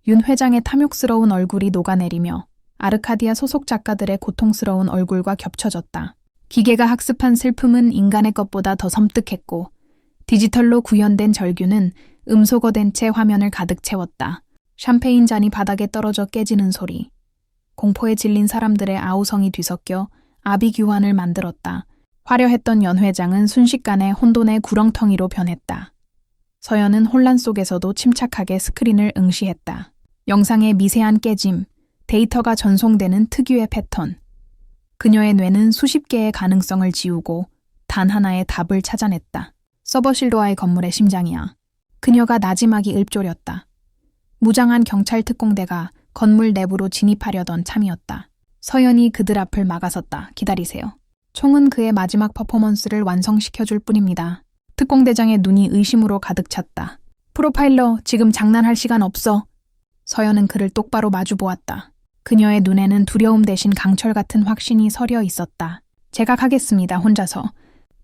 윤 회장의 탐욕스러운 얼굴이 녹아내리며 아르카디아 소속 작가들의 고통스러운 얼굴과 겹쳐졌다. 기계가 학습한 슬픔은 인간의 것보다 더 섬뜩했고 디지털로 구현된 절규는 음소거된 채 화면을 가득 채웠다. 샴페인 잔이 바닥에 떨어져 깨지는 소리. 공포에 질린 사람들의 아우성이 뒤섞여 아비규환을 만들었다. 화려했던 연 회장은 순식간에 혼돈의 구렁텅이로 변했다. 서연은 혼란 속에서도 침착하게 스크린을 응시했다. 영상의 미세한 깨짐, 데이터가 전송되는 특유의 패턴. 그녀의 뇌는 수십 개의 가능성을 지우고 단 하나의 답을 찾아냈다. 서버실로아의 건물의 심장이야. 그녀가 나지막이 읊조렸다. 무장한 경찰 특공대가 건물 내부로 진입하려던 참이었다. 서연이 그들 앞을 막아섰다. 기다리세요. 총은 그의 마지막 퍼포먼스를 완성시켜줄 뿐입니다. 특공대장의 눈이 의심으로 가득 찼다. 프로파일러, 지금 장난할 시간 없어. 서연은 그를 똑바로 마주보았다. 그녀의 눈에는 두려움 대신 강철 같은 확신이 서려 있었다. 제가 가겠습니다, 혼자서.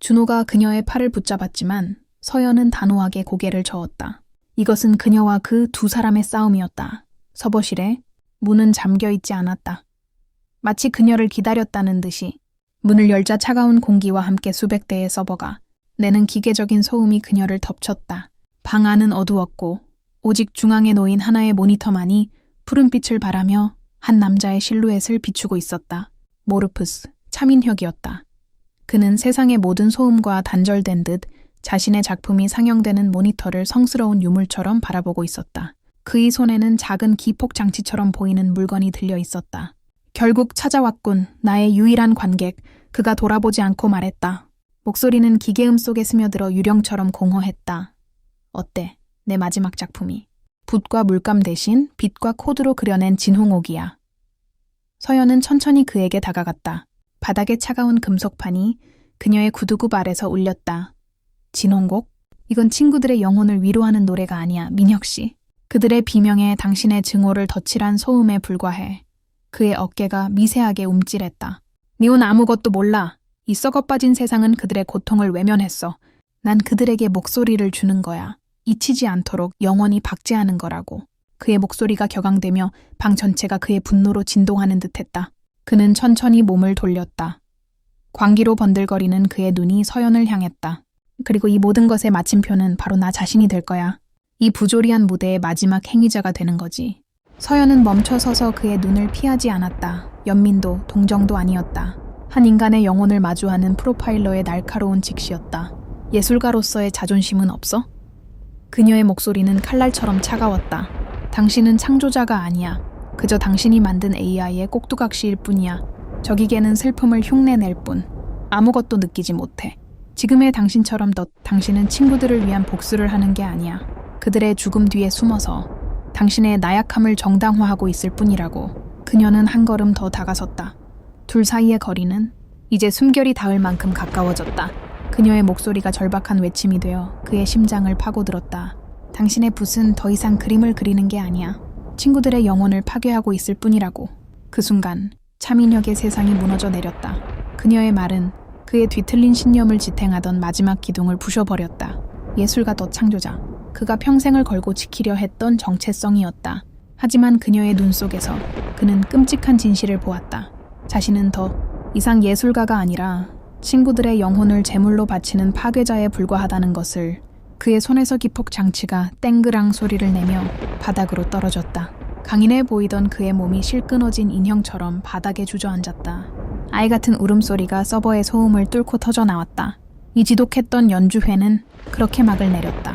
준호가 그녀의 팔을 붙잡았지만 서연은 단호하게 고개를 저었다. 이것은 그녀와 그 두 사람의 싸움이었다. 서버실에 문은 잠겨있지 않았다. 마치 그녀를 기다렸다는 듯이 문을 열자 차가운 공기와 함께 수백 대의 서버가 내는 기계적인 소음이 그녀를 덮쳤다. 방 안은 어두웠고 오직 중앙에 놓인 하나의 모니터만이 푸른빛을 발하며 한 남자의 실루엣을 비추고 있었다. 모르프스, 차민혁이었다. 그는 세상의 모든 소음과 단절된 듯 자신의 작품이 상영되는 모니터를 성스러운 유물처럼 바라보고 있었다. 그의 손에는 작은 기폭 장치처럼 보이는 물건이 들려 있었다. 결국 찾아왔군, 나의 유일한 관객. 그가 돌아보지 않고 말했다. 목소리는 기계음 속에 스며들어 유령처럼 공허했다. 어때? 내 마지막 작품이. 붓과 물감 대신 빛과 코드로 그려낸 진홍옥이야. 서연은 천천히 그에게 다가갔다. 바닥에 차가운 금속판이 그녀의 구두굽 아래서 울렸다. 진홍곡? 이건 친구들의 영혼을 위로하는 노래가 아니야, 민혁씨. 그들의 비명에 당신의 증오를 덧칠한 소음에 불과해. 그의 어깨가 미세하게 움찔했다. 니온 아무것도 몰라. 이 썩어빠진 세상은 그들의 고통을 외면했어. 난 그들에게 목소리를 주는 거야. 잊히지 않도록 영원히 박제하는 거라고. 그의 목소리가 격앙되며 방 전체가 그의 분노로 진동하는 듯했다. 그는 천천히 몸을 돌렸다. 광기로 번들거리는 그의 눈이 서연을 향했다. 그리고 이 모든 것의 마침표는 바로 나 자신이 될 거야. 이 부조리한 무대의 마지막 행위자가 되는 거지. 서연은 멈춰서서 그의 눈을 피하지 않았다. 연민도 동정도 아니었다. 한 인간의 영혼을 마주하는 프로파일러의 날카로운 직시였다. 예술가로서의 자존심은 없어? 그녀의 목소리는 칼날처럼 차가웠다. 당신은 창조자가 아니야. 그저 당신이 만든 AI의 꼭두각시일 뿐이야. 저 기계는 슬픔을 흉내낼 뿐. 아무것도 느끼지 못해. 지금의 당신처럼 당신은 친구들을 위한 복수를 하는 게 아니야. 그들의 죽음 뒤에 숨어서 당신의 나약함을 정당화하고 있을 뿐이라고. 그녀는 한 걸음 더 다가섰다. 둘 사이의 거리는 이제 숨결이 닿을 만큼 가까워졌다. 그녀의 목소리가 절박한 외침이 되어 그의 심장을 파고들었다. 당신의 붓은 더 이상 그림을 그리는 게 아니야. 친구들의 영혼을 파괴하고 있을 뿐이라고. 그 순간 차민혁의 세상이 무너져 내렸다. 그녀의 말은 그의 뒤틀린 신념을 지탱하던 마지막 기둥을 부셔버렸다. 예술가 더 창조자. 그가 평생을 걸고 지키려 했던 정체성이었다. 하지만 그녀의 눈 속에서 그는 끔찍한 진실을 보았다. 자신은 더 이상 예술가가 아니라 친구들의 영혼을 제물로 바치는 파괴자에 불과하다는 것을. 그의 손에서 기폭 장치가 땡그랑 소리를 내며 바닥으로 떨어졌다. 강인해 보이던 그의 몸이 실끄러진 인형처럼 바닥에 주저앉았다. 아이 같은 울음소리가 서버의 소음을 뚫고 터져 나왔다. 이 지독했던 연주회는 그렇게 막을 내렸다.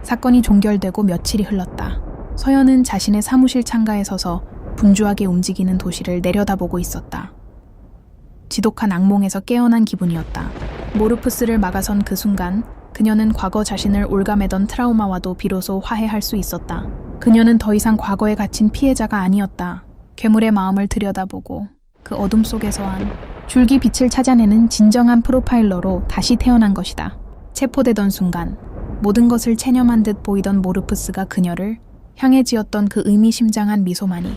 사건이 종결되고 며칠이 흘렀다. 서연은 자신의 사무실 창가에 서서 분주하게 움직이는 도시를 내려다보고 있었다. 지독한 악몽에서 깨어난 기분이었다. 모르프스를 막아선 그 순간 그녀는 과거 자신을 올가매던 트라우마와도 비로소 화해할 수 있었다. 그녀는 더 이상 과거에 갇힌 피해자가 아니었다. 괴물의 마음을 들여다보고 그 어둠 속에서 한 줄기 빛을 찾아내는 진정한 프로파일러로 다시 태어난 것이다. 체포되던 순간 모든 것을 체념한 듯 보이던 모르프스가 그녀를 향해 지었던 그 의미심장한 미소만이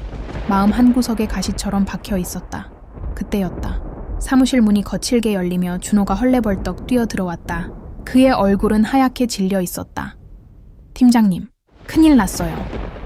마음 한구석에 가시처럼 박혀 있었다. 그때였다. 사무실 문이 거칠게 열리며 준호가 헐레벌떡 뛰어들어왔다. 그의 얼굴은 하얗게 질려 있었다. 팀장님, 큰일 났어요.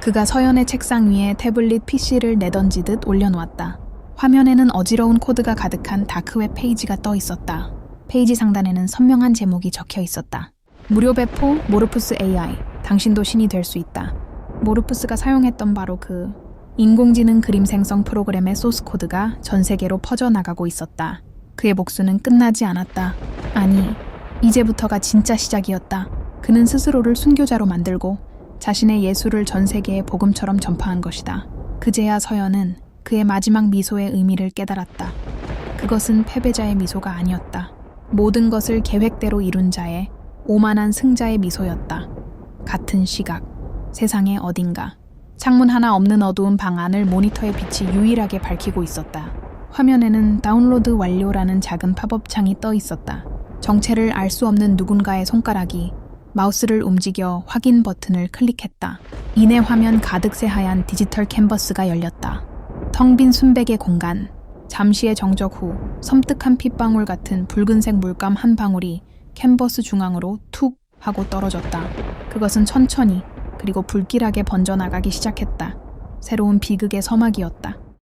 그가 서연의 책상 위에 태블릿 PC를 내던지듯 올려놓았다. 화면에는 어지러운 코드가 가득한 다크웹 페이지가 떠 있었다. 페이지 상단에는 선명한 제목이 적혀 있었다. 무료 배포 모르푸스 AI, 당신도 신이 될 수 있다. 모르푸스가 사용했던 바로 그 인공지능 그림 생성 프로그램의 소스 코드가 전 세계로 퍼져나가고 있었다. 그의 복수는 끝나지 않았다. 아니, 이제부터가 진짜 시작이었다. 그는 스스로를 순교자로 만들고 자신의 예술을 전 세계에 복음처럼 전파한 것이다. 그제야 서연은 그의 마지막 미소의 의미를 깨달았다. 그것은 패배자의 미소가 아니었다. 모든 것을 계획대로 이룬 자의 오만한 승자의 미소였다. 같은 시각, 세상의 어딘가. 창문 하나 없는 어두운 방 안을 모니터의 빛이 유일하게 밝히고 있었다. 화면에는 다운로드 완료라는 작은 팝업 창이 떠 있었다. 정체를 알 수 없는 누군가의 손가락이 마우스를 움직여 확인 버튼을 클릭했다. 이내 화면 가득 새하얀 디지털 캔버스가 열렸다. 텅 빈 순백의 공간. 잠시의 정적 후 섬뜩한 핏방울 같은 붉은색 물감 한 방울이 캔버스 중앙으로 툭 하고 떨어졌다. 그것은 천천히 그리고 불길하게 번져나가기 시작했다. 새로운 비극의 서막이었다.